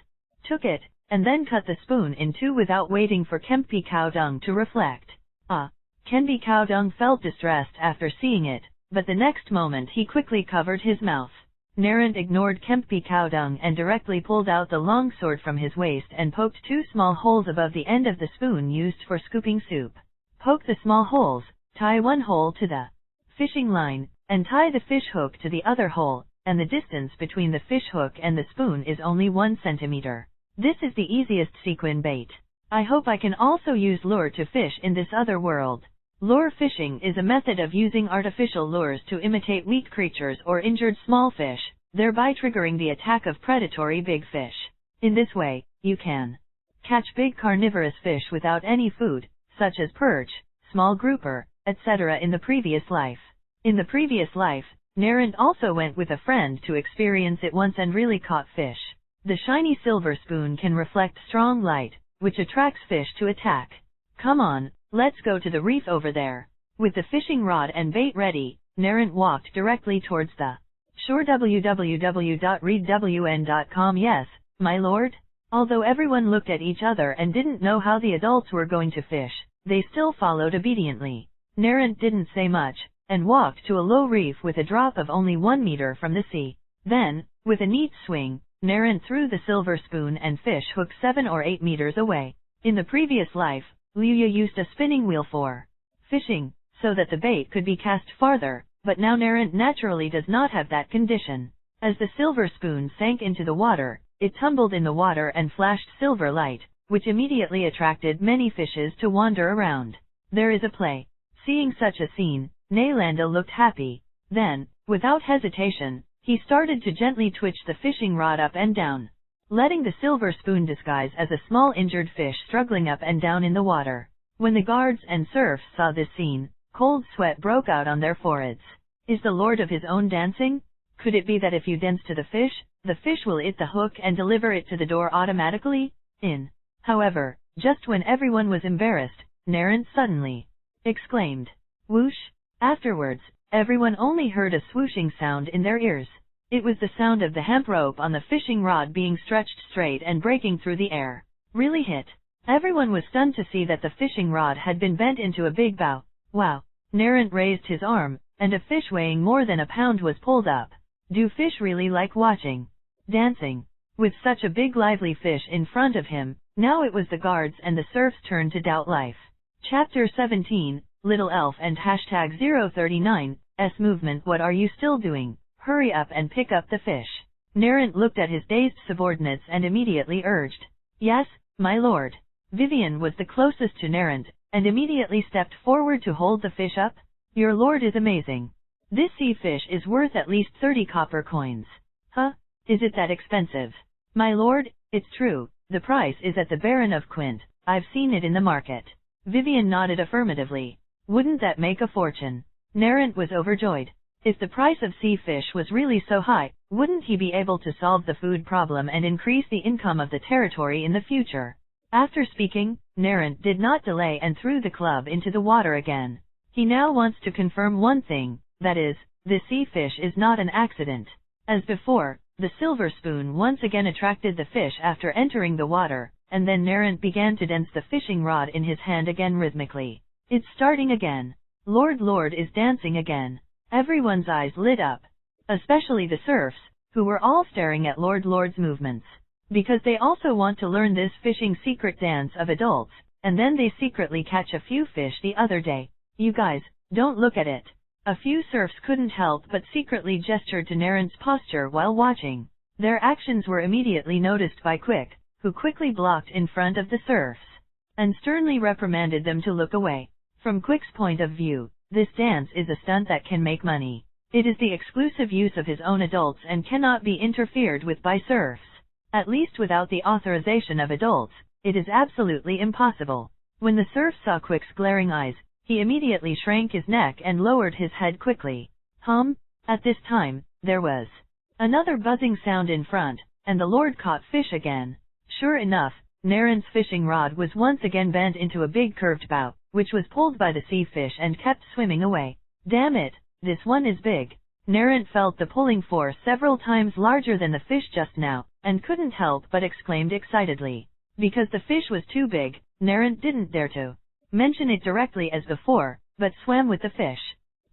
took it, and then cut the spoon in two without waiting for Kenbi Cow Dung to reflect. Kenbi Cow Dung felt distressed after seeing it, but the next moment he quickly covered his mouth. Narent ignored Kenbi Cow Dung and directly pulled out the long sword from his waist and poked two small holes above the end of the spoon used for scooping soup. Poke the small holes, tie one hole to the fishing line, and tie the fish hook to the other hole, and the distance between the fish hook and the spoon is only 1 centimeter. This is the easiest sequin bait. I hope I can also use lure to fish in this other world. Lure fishing is a method of using artificial lures to imitate weak creatures or injured small fish, thereby triggering the attack of predatory big fish. In this way, you can catch big carnivorous fish without any food, such as perch, small grouper, etc. in the previous life. In the previous life, Narent also went with a friend to experience it once and really caught fish. The shiny silver spoon can reflect strong light, which attracts fish to attack. Come on, let's go to the reef over there. With the fishing rod and bait ready, Narent walked directly towards the shore. www.readwn.com. Yes, my lord? Although everyone looked at each other and didn't know how the adults were going to fish, they still followed obediently. Narent didn't say much, and walked to a low reef with a drop of only 1 meter from the sea. Then, with a neat swing, Narent threw the silver spoon and fish hook 7 or 8 meters away. In the previous life, Liuya used a spinning wheel for fishing, so that the bait could be cast farther, but now Narent naturally does not have that condition. As the silver spoon sank into the water, it tumbled in the water and flashed silver light, which immediately attracted many fishes to wander around. There is a play. Seeing such a scene, Nalanda looked happy. Then, without hesitation, he started to gently twitch the fishing rod up and down, letting the silver spoon disguise as a small injured fish struggling up and down in the water. When the guards and serfs saw this scene, cold sweat broke out on their foreheads. Is the lord of his own dancing? Could it be that if you dance to the fish will eat the hook and deliver it to the door automatically? However, just when everyone was embarrassed, Narent suddenly exclaimed, "Whoosh!" Afterwards, everyone only heard a swooshing sound in their ears. It was the sound of the hemp rope on the fishing rod being stretched straight and breaking through the air. Really hit. Everyone was stunned to see that the fishing rod had been bent into a big bow. Wow! Narent raised his arm, and a fish weighing more than a pound was pulled up. Do fish really like watching dancing? With such a big lively fish in front of him, now it was the guards and the serfs' turn to doubt life. Chapter 17, Little Elf and #039, S movement. What are you still doing? Hurry up and pick up the fish. Narent looked at his dazed subordinates and immediately urged, "Yes, my lord." Vivian was the closest to Narent, and immediately stepped forward to hold the fish up. "Your lord is amazing. This sea fish is worth at least 30 copper coins. Huh? Is it that expensive?" "My lord, it's true, the price is at the Baron of Quint, I've seen it in the market." Vivian nodded affirmatively. Wouldn't that make a fortune? Narrant was overjoyed. If the price of sea fish was really so high, wouldn't he be able to solve the food problem and increase the income of the territory in the future? After speaking, Narrant did not delay and threw the club into the water again. He now wants to confirm one thing, that is, the sea fish is not an accident. As before, the silver spoon once again attracted the fish after entering the water, and then Narrant began to dance the fishing rod in his hand again rhythmically. It's starting again. Lord is dancing again. Everyone's eyes lit up. Especially the serfs, who were all staring at Lord's movements. Because they also want to learn this fishing secret dance of adults, and then they secretly catch a few fish the other day. You guys, don't look at it. A few serfs couldn't help but secretly gestured to Narrant's posture while watching. Their actions were immediately noticed by Quick, who quickly blocked in front of the serfs, and sternly reprimanded them to look away. From Quick's point of view, this dance is a stunt that can make money. It is the exclusive use of his own adults and cannot be interfered with by serfs. At least without the authorization of adults, it is absolutely impossible. When the serf saw Quick's glaring eyes, he immediately shrank his neck and lowered his head quickly. At this time, there was another buzzing sound in front, and the Lord caught fish again. Sure enough, Narrant's fishing rod was once again bent into a big curved bow, which was pulled by the sea fish and kept swimming away. Damn it, this one is big. Narrant felt the pulling force several times larger than the fish just now, and couldn't help but exclaimed excitedly. Because the fish was too big, Narrant didn't dare to mention it directly as before, but swam with the fish.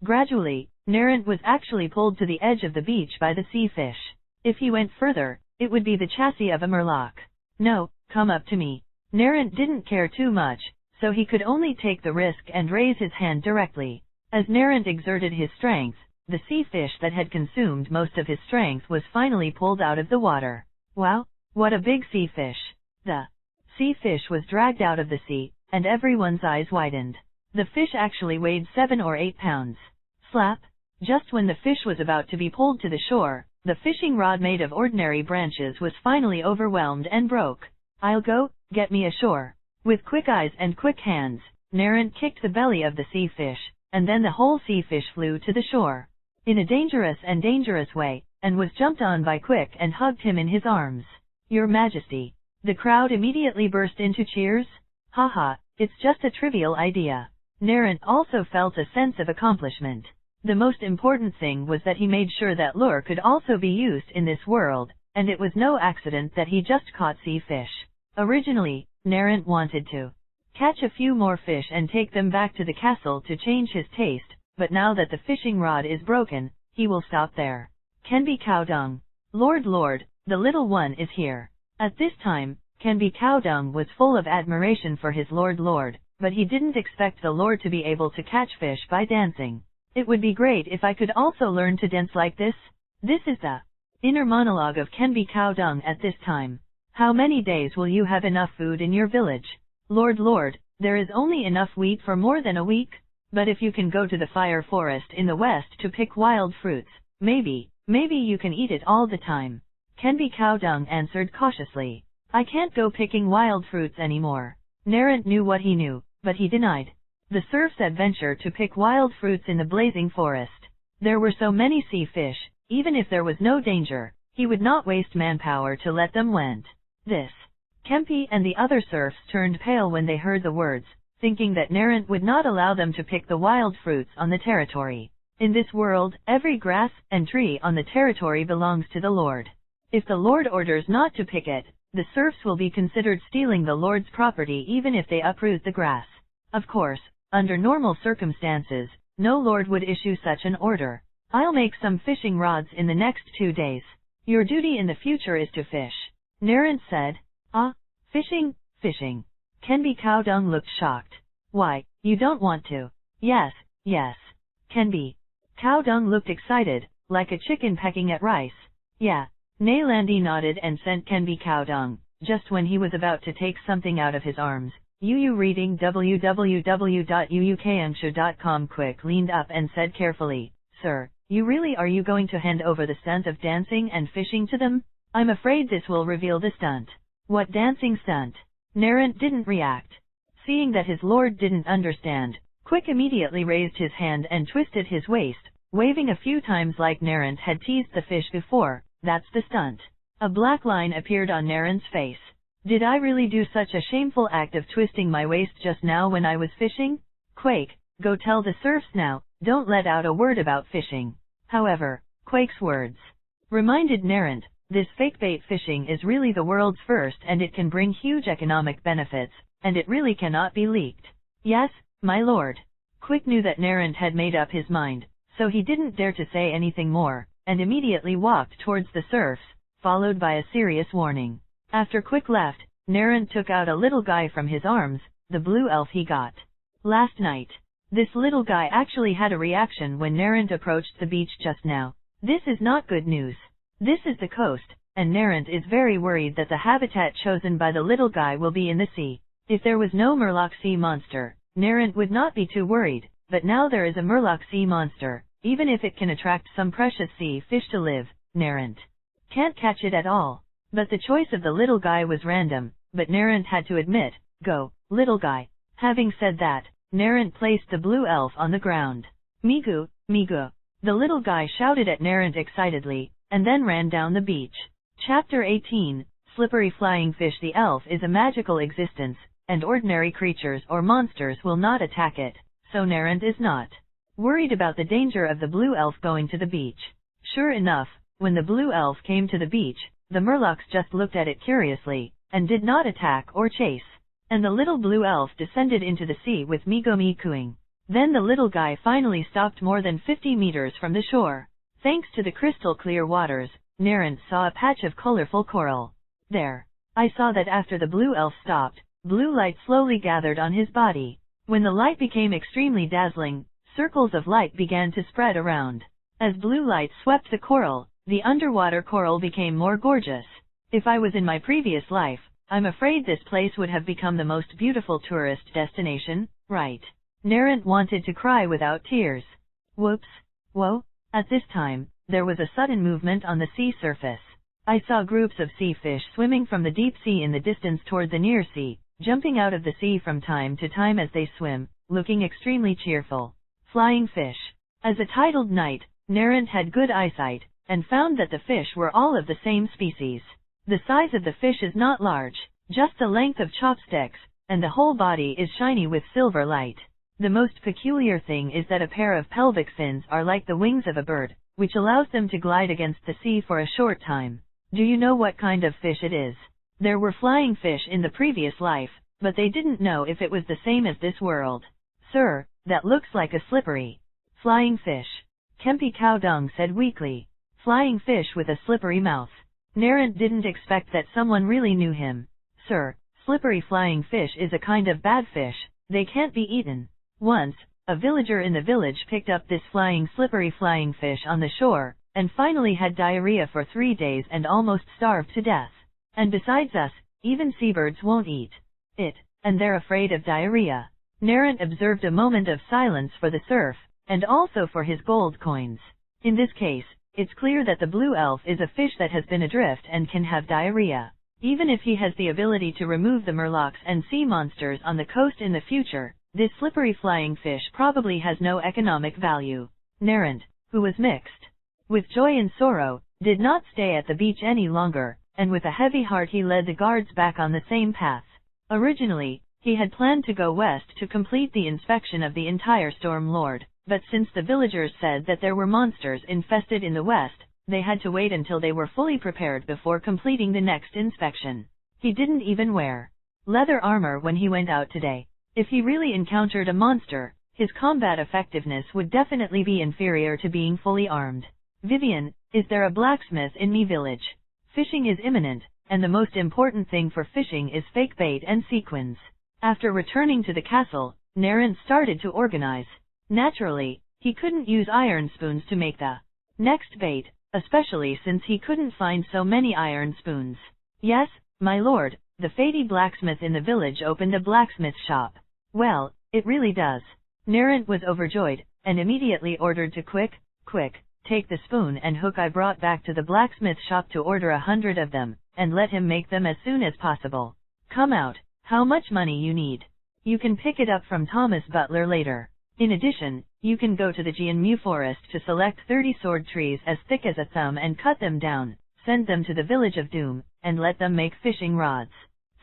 Gradually, Narrant was actually pulled to the edge of the beach by the sea fish. If he went further, it would be the chassis of a murloc. No, come up to me. Narrant didn't care too much, so he could only take the risk and raise his hand directly. As Narrant exerted his strength, the sea fish that had consumed most of his strength was finally pulled out of the water. Wow, what a big sea fish! The sea fish was dragged out of the sea, and everyone's eyes widened. The fish actually weighed 7 or 8 pounds. Slap! Just when the fish was about to be pulled to the shore, the fishing rod made of ordinary branches was finally overwhelmed and broke. I'll go, get me ashore. With quick eyes and quick hands, Narrant kicked the belly of the sea fish, and then the whole sea fish flew to the shore. In a dangerous way, and was jumped on by Quick and hugged him in his arms. Your Majesty. The crowd immediately burst into cheers. Haha, it's just a trivial idea. Narrant also felt a sense of accomplishment. The most important thing was that he made sure that lure could also be used in this world, and it was no accident that he just caught sea fish. Originally, Narrant wanted to catch a few more fish and take them back to the castle to change his taste, but now that the fishing rod is broken, he will stop there. Canby Cowdung. Lord, the little one is here. At this time, Canby Cowdung was full of admiration for his lord, but he didn't expect the lord to be able to catch fish by dancing. It would be great if I could also learn to dance like this. This is the inner monologue of Canby Cowdung at this time. How many days will you have enough food in your village? Lord, there is only enough wheat for more than a week. But if you can go to the fire forest in the west to pick wild fruits, maybe you can eat it all the time. Canby Cowdung answered cautiously. I can't go picking wild fruits anymore. Narrant knew what he knew, but he denied the serf's adventure to pick wild fruits in the blazing forest. There were so many sea fish, even if there was no danger, he would not waste manpower to let them went. This. Kempi and the other serfs turned pale when they heard the words, thinking that Narrant would not allow them to pick the wild fruits on the territory. In this world, every grass and tree on the territory belongs to the lord. If the lord orders not to pick it, the serfs will be considered stealing the lord's property even if they uproot the grass. Of course, under normal circumstances, no lord would issue such an order. I'll make some fishing rods in the next 2 days. Your duty in the future is to fish. Narrant said. Ah, fishing. Canby Cowdung looked shocked. Why, you don't want to? Yes. Canby Cowdung looked excited, like a chicken pecking at rice. Yeah. Naylandy nodded and sent Canby Cowdung, just when he was about to take something out of his arms. Reading www.uukanshu.com. Quick leaned up and said carefully, Sir, are you going to hand over the stunt of dancing and fishing to them? I'm afraid this will reveal the stunt. What dancing stunt? Narrant didn't react. Seeing that his lord didn't understand, Quick immediately raised his hand and twisted his waist, waving a few times like Narrant had teased the fish before. That's the stunt. A black line appeared on Narrant's face. Did I really do such a shameful act of twisting my waist just now when I was fishing? Quake, go tell the serfs now, don't let out a word about fishing. However, Quake's words reminded Narrant, this fake bait fishing is really the world's first and it can bring huge economic benefits, and it really cannot be leaked. Yes, my lord. Quick knew that Narrant had made up his mind, so he didn't dare to say anything more, and immediately walked towards the serfs, followed by a serious warning. After Quick left, Narrant took out a little guy from his arms, the blue elf he got last night. This little guy actually had a reaction when Narrant approached the beach just now. This is not good news. This is the coast, and Narrant is very worried that the habitat chosen by the little guy will be in the sea. If there was no Murloc sea monster, Narrant would not be too worried, but now there is a Murloc sea monster. Even if it can attract some precious sea fish to live, Narrant can't catch it at all. But the choice of the little guy was random, but Narrant had to admit, go, little guy. Having said that, Narrant placed the blue elf on the ground. Migu, Migu. The little guy shouted at Narrant excitedly, and then ran down the beach. Chapter 18, Slippery Flying Fish. The elf is a magical existence, and ordinary creatures or monsters will not attack it, so Narrant is not worried about the danger of the blue elf going to the beach. Sure enough, when the blue elf came to the beach, the Murlocs just looked at it curiously, and did not attack or chase. And the little blue elf descended into the sea with Migomi cooing. Then the little guy finally stopped more than 50 meters from the shore. Thanks to the crystal clear waters, Narrant saw a patch of colorful coral. There. I saw that after the blue elf stopped, blue light slowly gathered on his body. When the light became extremely dazzling, circles of light began to spread around. As blue light swept the coral, the underwater coral became more gorgeous. If I was in my previous life, I'm afraid this place would have become the most beautiful tourist destination, right? Narrant wanted to cry without tears. Whoops. Whoa. At this time, there was a sudden movement on the sea surface. I saw groups of sea fish swimming from the deep sea in the distance toward the near sea, jumping out of the sea from time to time as they swim, looking extremely cheerful. Flying fish. As a titled knight, Narrant had good eyesight, and found that the fish were all of the same species. The size of the fish is not large, just the length of chopsticks, and the whole body is shiny with silver light. The most peculiar thing is that a pair of pelvic fins are like the wings of a bird, which allows them to glide against the sea for a short time. Do you know what kind of fish it is? There were flying fish in the previous life, but they didn't know if it was the same as this world. Sir, that looks like a slippery flying fish. Kempi Cowdung said weakly. Flying fish with a slippery mouth. Narrant didn't expect that someone really knew him. Sir, slippery flying fish is a kind of bad fish. They can't be eaten. Once, a villager in the village picked up this slippery flying fish on the shore, and finally had diarrhea for 3 days and almost starved to death. And besides us, even seabirds won't eat it, and they're afraid of diarrhea. Narrant observed a moment of silence for the serf, and also for his gold coins. In this case, it's clear that the blue elf is a fish that has been adrift and can have diarrhea. Even if he has the ability to remove the Murlocs and sea monsters on the coast in the future, this slippery flying fish probably has no economic value. Narrant, who was mixed with joy and sorrow, did not stay at the beach any longer, and with a heavy heart he led the guards back on the same path. Originally, he had planned to go west to complete the inspection of the entire Storm Lord, but since the villagers said that there were monsters infested in the west, they had to wait until they were fully prepared before completing the next inspection. He didn't even wear leather armor when he went out today. If he really encountered a monster, his combat effectiveness would definitely be inferior to being fully armed. Vivian, is there a blacksmith in me village? Fishing is imminent, and the most important thing for fishing is fake bait and sequins. After returning to the castle, Narrant started to organize. Naturally, he couldn't use iron spoons to make the next bait, especially since he couldn't find so many iron spoons. Yes, my lord, the Fady blacksmith in the village opened a blacksmith shop. Well, it really does. Narrant was overjoyed, and immediately ordered to quick, take the spoon and hook I brought back to the blacksmith shop to order 100 of them, and let him make them as soon as possible. Come out, how much money you need? You can pick it up from Thomas Butler later. In addition, you can go to the Jianmu forest to select 30 sword trees as thick as a thumb and cut them down, send them to the village of Doom, and let them make fishing rods.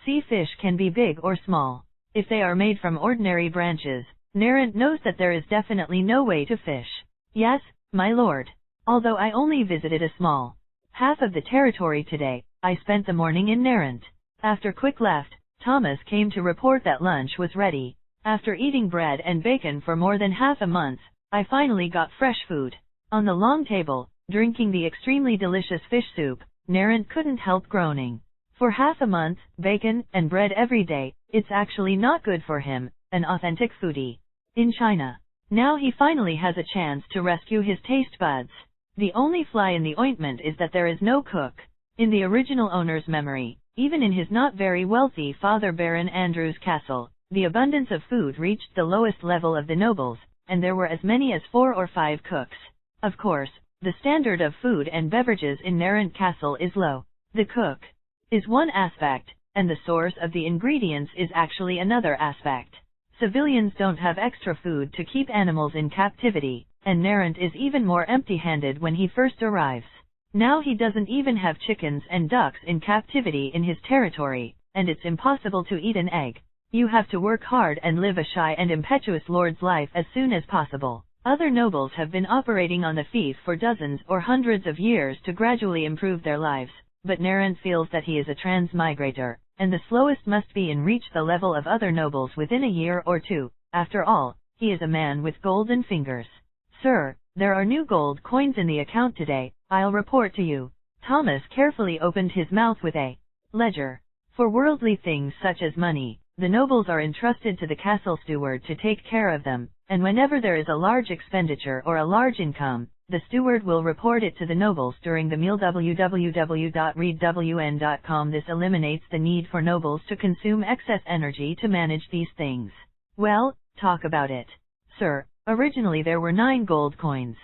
Sea fish can be big or small. If they are made from ordinary branches, Narent knows that there is definitely no way to fish. Yes, my lord. Although I only visited a small half of the territory today, I spent the morning in Narent. After Quick left, Thomas came to report that lunch was ready. After eating bread and bacon for more than half a month, I finally got fresh food. On the long table, drinking the extremely delicious fish soup, Narent couldn't help groaning. For half a month, bacon and bread every day, it's actually not good for him, an authentic foodie. In China. Now he finally has a chance to rescue his taste buds. The only fly in the ointment is that there is no cook. In the original owner's memory, even in his not very wealthy father Baron Andrew's castle, the abundance of food reached the lowest level of the nobles, and there were as many as 4 or 5 cooks. Of course, the standard of food and beverages in Narent Castle is low. The cook is one aspect, and the source of the ingredients is actually another aspect. Civilians don't have extra food to keep animals in captivity, and Narent is even more empty-handed when he first arrives. Now he doesn't even have chickens and ducks in captivity in his territory, and it's impossible to eat an egg. You have to work hard and live a shy and impetuous lord's life as soon as possible. Other nobles have been operating on the fief for dozens or hundreds of years to gradually improve their lives, but Narent feels that he is a transmigrator, and the slowest must be in reach the level of other nobles within a year or two. After all, he is a man with golden fingers. Sir, there are new gold coins in the account today, I'll report to you. Thomas carefully opened his mouth with a ledger. For worldly things such as money, the nobles are entrusted to the castle steward to take care of them, and whenever there is a large expenditure or a large income, the steward will report it to the nobles during the meal. www.readwn.com. This eliminates the need for nobles to consume excess energy to manage these things. Well, talk about it. Sir, originally there were 9 gold coins,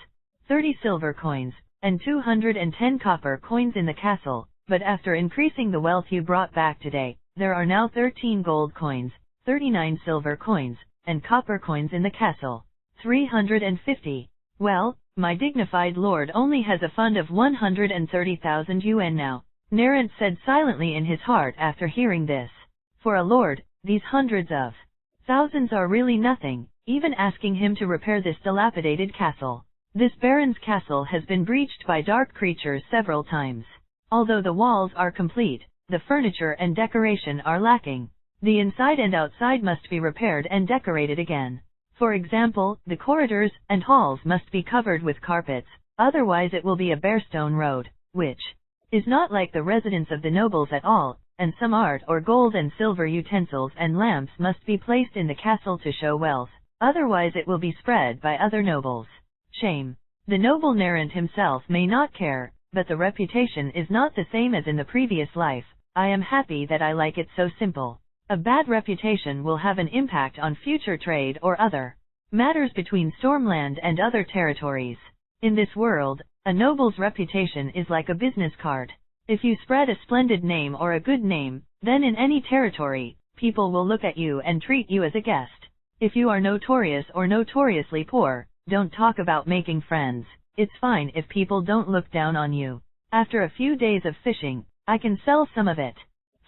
30 silver coins, and 210 copper coins in the castle, but after increasing the wealth you brought back today, there are now 13 gold coins, 39 silver coins, and copper coins in the castle. 350. Well, my dignified lord only has a fund of 130,000 yuan now, Narent said silently in his heart after hearing this. For a lord, these hundreds of thousands are really nothing, even asking him to repair this dilapidated castle. This baron's castle has been breached by dark creatures several times. Although the walls are complete, the furniture and decoration are lacking. The inside and outside must be repaired and decorated again. For example, the corridors and halls must be covered with carpets, otherwise it will be a bare stone road, which is not like the residence of the nobles at all, and some art or gold and silver utensils and lamps must be placed in the castle to show wealth, otherwise it will be spread by other nobles. Shame. The noble Narent himself may not care, but the reputation is not the same as in the previous life. I am happy that I like it so simple. A bad reputation will have an impact on future trade or other matters between Stormland and other territories. In this world, a noble's reputation is like a business card. If you spread a splendid name or a good name, then in any territory, people will look at you and treat you as a guest. If you are notorious or notoriously poor, don't talk about making friends. It's fine if people don't look down on you. After a few days of fishing, I can sell some of it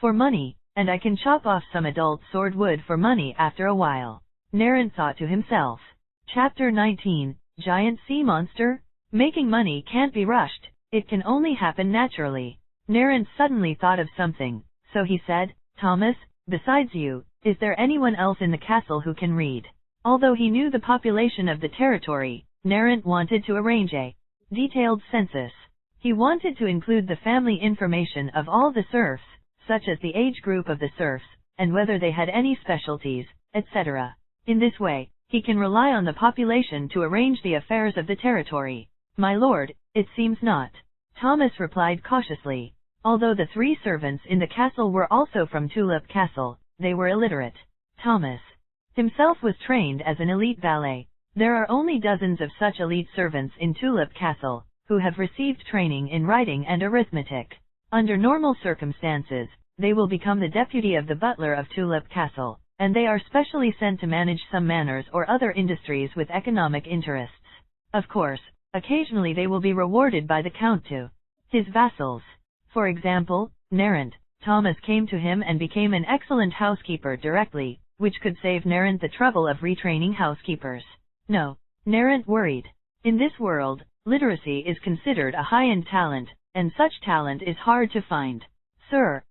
for money, and I can chop off some adult sword wood for money after a while. Narent thought to himself. Chapter 19, Giant Sea Monster? Making money can't be rushed, it can only happen naturally. Narent suddenly thought of something, so he said, Thomas, besides you, is there anyone else in the castle who can read? Although he knew the population of the territory, Narent wanted to arrange a detailed census. He wanted to include the family information of all the serfs, such as the age group of the serfs, and whether they had any specialties, etc. In this way, he can rely on the population to arrange the affairs of the territory. My lord, it seems not. Thomas replied cautiously. Although the 3 servants in the castle were also from Tulip Castle, they were illiterate. Thomas himself was trained as an elite valet. There are only dozens of such elite servants in Tulip Castle, who have received training in writing and arithmetic. Under normal circumstances, they will become the deputy of the butler of Tulip Castle. and they are specially sent to manage some manors or other industries with economic interests. Of course, occasionally they will be rewarded by the Count to his vassals. For example, Narrant, Thomas came to him and became an excellent housekeeper directly, which could save Narrant the trouble of retraining housekeepers. No, Narrant worried. In this world, literacy is considered a high-end talent, and such talent is hard to find. Sir,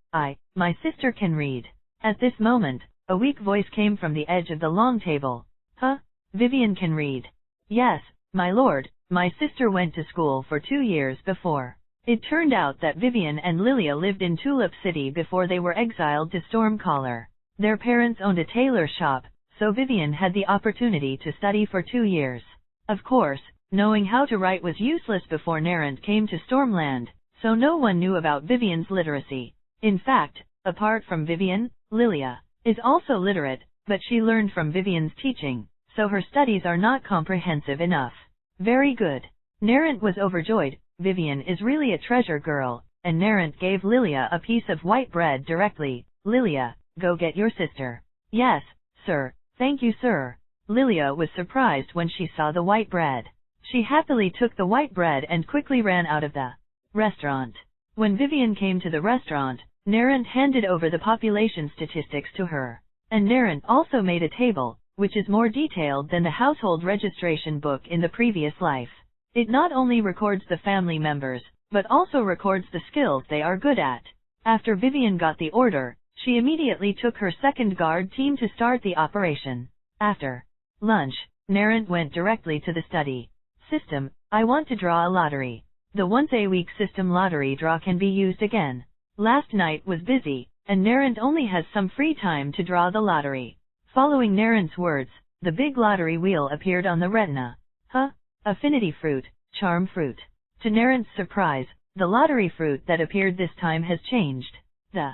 my sister can read. At this moment, a weak voice came from the edge of the long table. Huh? Vivian can read. Yes, my lord, my sister went to school for 2 years before. It turned out that Vivian and Lilia lived in Tulip City before they were exiled to Stormcaller. Their parents owned a tailor shop, so Vivian had the opportunity to study for 2 years. Of course, knowing how to write was useless before Narrant came to Stormland, so no one knew about Vivian's literacy. In fact, apart from Vivian, Lilia is also literate, but she learned from Vivian's teaching, so her studies are not comprehensive enough. Very good. Narrant was overjoyed. Vivian is really a treasure girl, and Narrant gave Lilia a piece of white bread directly. Lilia, go get your sister. Yes, sir, thank you, sir. Lilia was surprised when she saw the white bread. She happily took the white bread and quickly ran out of the restaurant. When Vivian came to the restaurant, Narrant handed over the population statistics to her. And Narrant also made a table, which is more detailed than the household registration book in the previous life. It not only records the family members, but also records the skills they are good at. After Vivian got the order, she immediately took her second guard team to start the operation. After lunch, Narrant went directly to the study system. I want to draw a lottery. The once-a-week system lottery draw can be used again. Last night was busy, and Narrant only has some free time to draw the lottery. Following Narrant's words, the big lottery wheel appeared on the retina. Huh? Affinity fruit, charm fruit. To Narrant's surprise, the lottery fruit that appeared this time has changed. The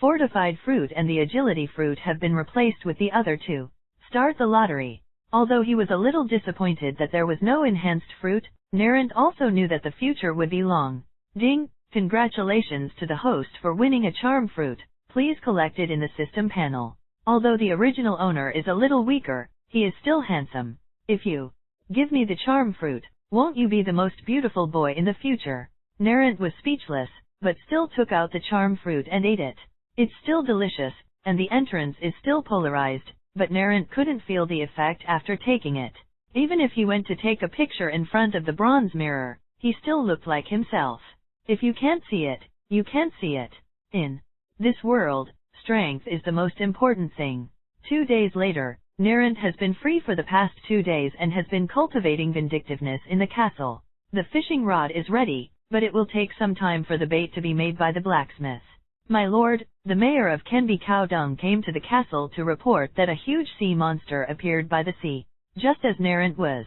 fortified fruit and the agility fruit have been replaced with the other two. Start the lottery. Although he was a little disappointed that there was no enhanced fruit, Narrant also knew that the future would be long. Ding! Congratulations to the host for winning a charm fruit. Please collect it in the system panel. Although the original owner is a little weaker, he is still handsome. If you give me the charm fruit, won't you be the most beautiful boy in the future? Narrant was speechless, but still took out the charm fruit and ate it. It's still delicious, and the entrance is still polarized, but Narrant couldn't feel the effect after taking it. Even if he went to take a picture in front of the bronze mirror, he still looked like himself. If you can't see it, you can't see it. In this world, strength is the most important thing. 2 days later, Narrant has been free for the past 2 days and has been cultivating vindictiveness in the castle. The fishing rod is ready, but it will take some time for the bait to be made by the blacksmith. My lord, the mayor of Kenby Cowdung came to the castle to report that a huge sea monster appeared by the sea. Just as Narrant was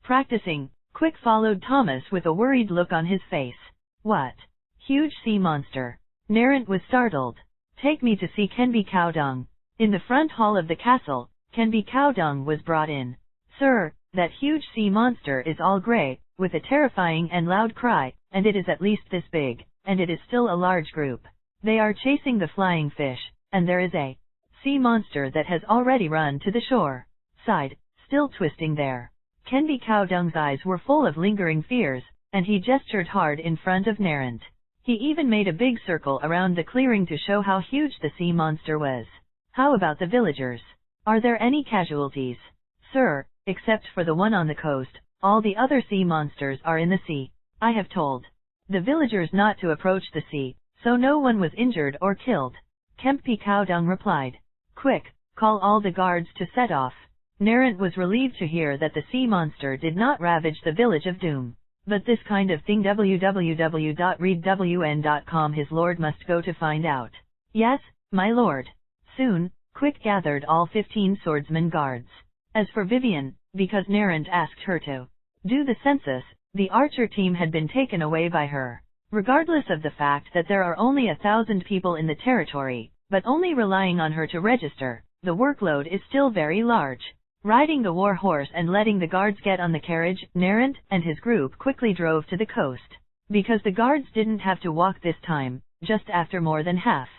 practicing, Quick followed Thomas with a worried look on his face. What? Huge sea monster? Narrant was startled. Take me to see Kenby Cowdung. In the front hall of the castle, Kenby Cowdung was brought in. Sir, that huge sea monster is all grey, with a terrifying and loud cry, and it is at least this big, and it is still a large group. They are chasing the flying fish, and there is a sea monster that has already run to the shore. Side, still twisting there. Kenby Cowdung's eyes were full of lingering fears, and he gestured hard in front of Narrant. He even made a big circle around the clearing to show how huge the sea monster was. How about the villagers? Are there any casualties? Sir, except for the one on the coast, all the other sea monsters are in the sea. I have told the villagers not to approach the sea, so no one was injured or killed. Kenby Cowdung replied. Quick, call all the guards to set off. Narrant was relieved to hear that the sea monster did not ravage the village of Doom. But this kind of thing www.readwn.com his lord must go to find out. Yes, my lord. Soon, Quick gathered all 15 swordsman guards. As for Vivian, because Narrant asked her to do the census, the archer team had been taken away by her. Regardless of the fact that there are only 1,000 people in the territory, but only relying on her to register, the workload is still very large. Riding the war horse and letting the guards get on the carriage, Narrant and his group quickly drove to the coast. Because the guards didn't have to walk this time, just after more than half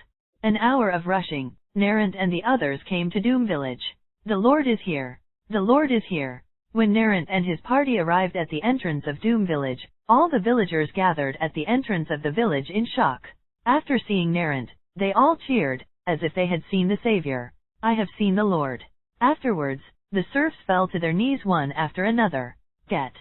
an hour of rushing, Narant and the others came to Doom Village. The Lord is here. The Lord is here. When Narant and his party arrived at the entrance of Doom Village, all the villagers gathered at the entrance of the village in shock. After seeing Narant, they all cheered, as if they had seen the Savior. I have seen the Lord. Afterwards, the serfs fell to their knees one after another. Get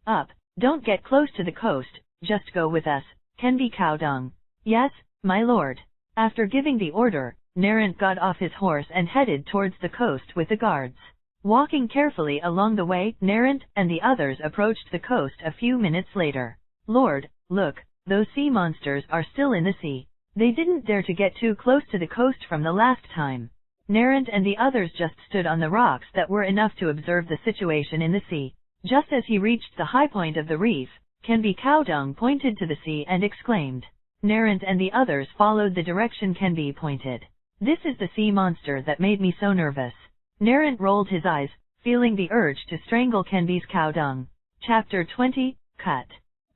up. Don't get close to the coast, just go with us, can be cow dung. Yes, my lord. After giving the order, Narant got off his horse and headed towards the coast with the guards. Walking carefully along the way, Narant and the others approached the coast a few minutes later. Lord, look, those sea monsters are still in the sea. They didn't dare to get too close to the coast from the last time. Narant and the others just stood on the rocks that were enough to observe the situation in the sea. Just as he reached the high point of the reef, Kenby Cowdung pointed to the sea and exclaimed. Narant and the others followed the direction Kenby pointed. This is the sea monster that made me so nervous. Narant rolled his eyes, feeling the urge to strangle Kenby's Cowdung. Chapter 20, Cut.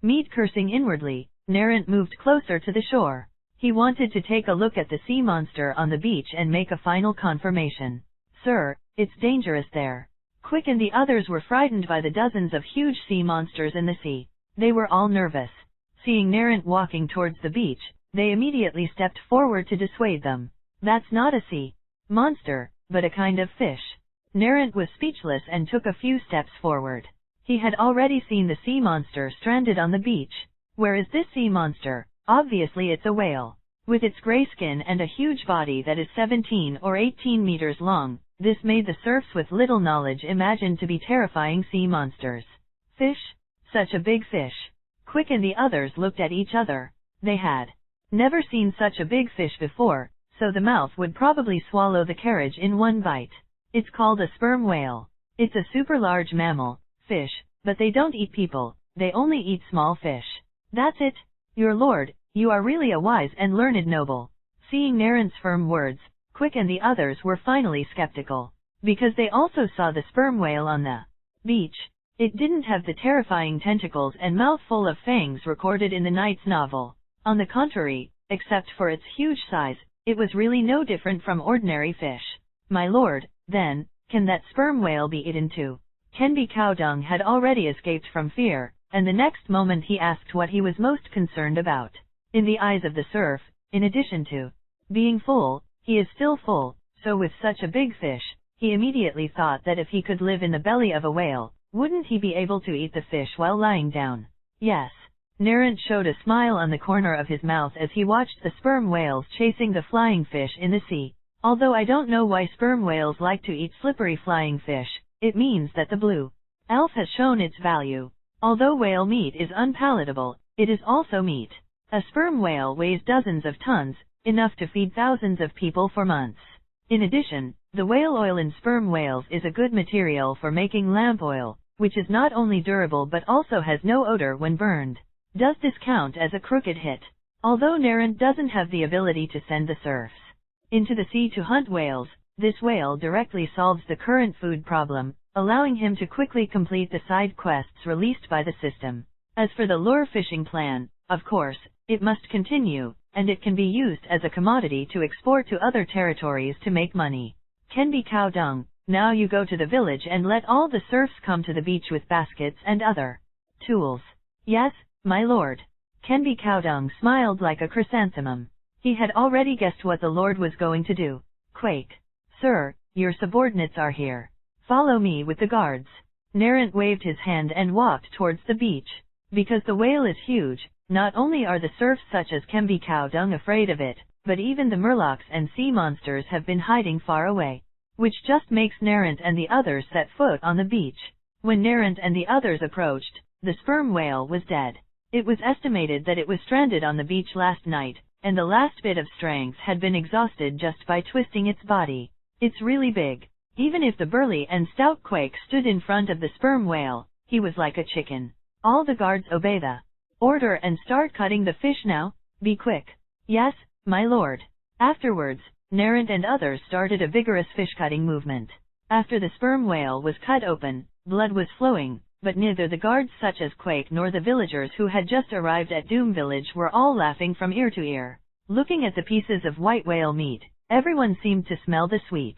Meat cursing inwardly, Narant moved closer to the shore. He wanted to take a look at the sea monster on the beach and make a final confirmation. Sir, it's dangerous there. Quick and the others were frightened by the dozens of huge sea monsters in the sea. They were all nervous. Seeing Narant walking towards the beach, they immediately stepped forward to dissuade them. That's not a sea monster, but a kind of fish. Narant was speechless and took a few steps forward. He had already seen the sea monster stranded on the beach. Where is this sea monster? Obviously it's a whale. With its gray skin and a huge body that is 17 or 18 meters long, this made the serfs with little knowledge imagine to be terrifying sea monsters. Fish? Such a big fish. Quick and the others looked at each other. They had never seen such a big fish before, so the mouth would probably swallow the carriage in one bite. It's called a sperm whale. It's a super large mammal, fish, but they don't eat people, they only eat small fish. That's it. Your lord, you are really a wise and learned noble. Seeing Narant's firm words, Quick and the others were finally skeptical. Because they also saw the sperm whale on the beach. It didn't have the terrifying tentacles and mouth full of fangs recorded in the knight's novel. On the contrary, except for its huge size, it was really no different from ordinary fish. My lord, then, can that sperm whale be eaten too? Kenby Cowdung had already escaped from fear, and the next moment he asked what he was most concerned about. In the eyes of the serf, in addition to being full, he is still full, so with such a big fish, he immediately thought that if he could live in the belly of a whale, wouldn't he be able to eat the fish while lying down? Yes. Narant showed a smile on the corner of his mouth as he watched the sperm whales chasing the flying fish in the sea. Although I don't know why sperm whales like to eat slippery flying fish, it means that the blue elf has shown its value. Although whale meat is unpalatable, it is also meat. A sperm whale weighs dozens of tons, enough to feed thousands of people for months. In addition, the whale oil in sperm whales is a good material for making lamp oil, which is not only durable but also has no odor when burned. Does this count as a crooked hit? Although Narant doesn't have the ability to send the serfs into the sea to hunt whales, this whale directly solves the current food problem, allowing him to quickly complete the side quests released by the system. As for the lure fishing plan, of course, it must continue, and it can be used as a commodity to export to other territories to make money. Kenby Cowdung, now you go to the village and let all the serfs come to the beach with baskets and other tools. Yes, my lord. Kenby Cowdung smiled like a chrysanthemum. He had already guessed what the lord was going to do. Quake. Sir, your subordinates are here. Follow me with the guards. Narant waved his hand and walked towards the beach. Because the whale is huge, not only are the serfs such as Kenby Cowdung afraid of it, but even the murlocs and sea monsters have been hiding far away. Which just makes Narant and the others set foot on the beach. When Narant and the others approached, the sperm whale was dead. It was estimated that it was stranded on the beach last night, and the last bit of strength had been exhausted just by twisting its body. It's really big. Even if the burly and stout Quake stood in front of the sperm whale, he was like a chicken. All the guards obey the order and start cutting the fish now. Be quick. Yes, my lord. Afterwards, Narant and others started a vigorous fish-cutting movement. After the sperm whale was cut open, blood was flowing, but neither the guards such as Quake nor the villagers who had just arrived at Doom Village were all laughing from ear to ear. Looking at the pieces of white whale meat, Everyone seemed to smell the sweet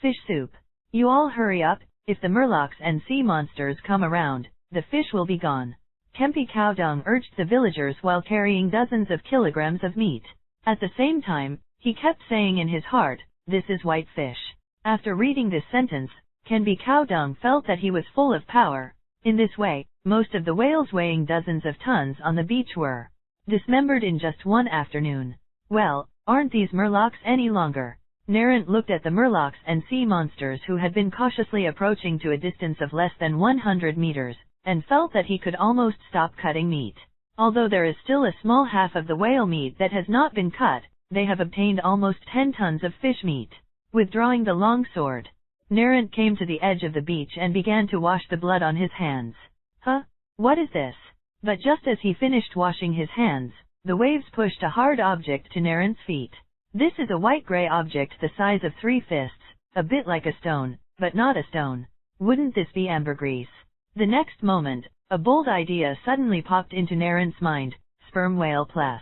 fish soup. You all hurry up, if the murlocs and sea monsters come around, the fish will be gone. Kempi Cow Dung urged the villagers while carrying dozens of kilograms of meat. At the same time, he kept saying in his heart, "This is white fish." After reading this sentence, Kempi Cow Dung felt that he was full of power. In this way, most of the whales weighing dozens of tons on the beach were dismembered in just one afternoon. Well, aren't these murlocs any longer? Narrant looked at the murlocs and sea monsters who had been cautiously approaching to a distance of less than 100 meters, and felt that he could almost stop cutting meat. Although there is still a small half of the whale meat that has not been cut, they have obtained almost 10 tons of fish meat. Withdrawing the long sword, Narrant came to the edge of the beach and began to wash the blood on his hands. Huh? What is this? But just as he finished washing his hands, the waves pushed a hard object to Narrant's feet. This is a white-gray object the size of 3 fists, a bit like a stone, but not a stone. Wouldn't this be ambergris? The next moment, a bold idea suddenly popped into Narrant's mind: sperm whale plus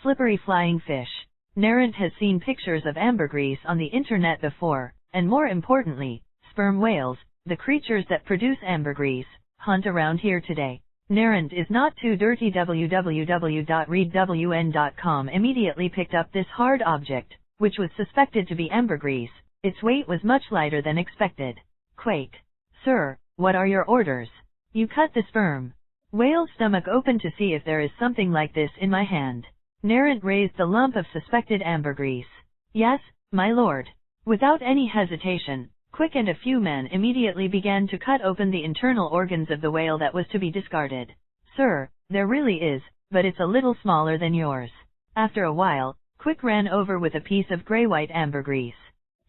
slippery flying fish. Narrant has seen pictures of ambergris on the internet before, and more importantly, sperm whales, the creatures that produce ambergris, hunt around here today. Narrant is not too dirty. www.readwn.com immediately picked up this hard object, which was suspected to be ambergris. Its weight was much lighter than expected. Quake. Sir, what are your orders? You cut the sperm whale's stomach open to see if there is something like this in my hand. Narrant raised the lump of suspected ambergris. Yes, my lord. Without any hesitation, Quick and a few men immediately began to cut open the internal organs of the whale that was to be discarded. Sir, there really is, but it's a little smaller than yours. After a while, Quick ran over with a piece of gray-white ambergris,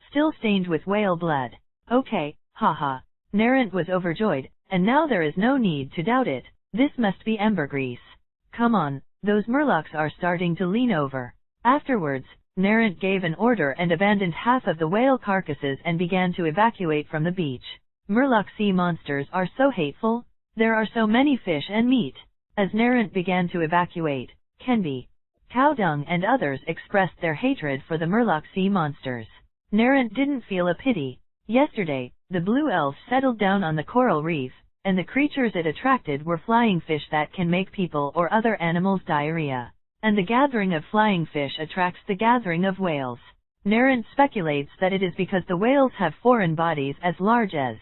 still stained with whale blood. Okay, haha. Narrant was overjoyed, and now there is no need to doubt it. This must be ambergris. Come on, those murlocs are starting to lean over. Afterwards, Narrant gave an order and abandoned half of the whale carcasses and began to evacuate from the beach. Murloc sea monsters are so hateful. There are so many fish and meat. As Narrant began to evacuate, Kempi Cow Dung and others expressed their hatred for the Murloc sea monsters. Narrant didn't feel a pity. Yesterday, the blue elves settled down on the coral reef, and the creatures it attracted were flying fish that can make people or other animals diarrhea. And the gathering of flying fish attracts the gathering of whales. Narrant speculates that it is because the whales have foreign bodies as large as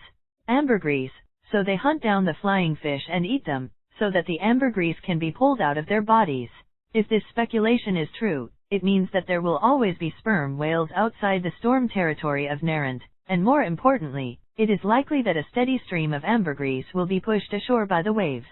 ambergris, so they hunt down the flying fish and eat them, so that the ambergris can be pulled out of their bodies. If this speculation is true, it means that there will always be sperm whales outside the storm territory of Narrant, and more importantly, it is likely that a steady stream of ambergris will be pushed ashore by the waves.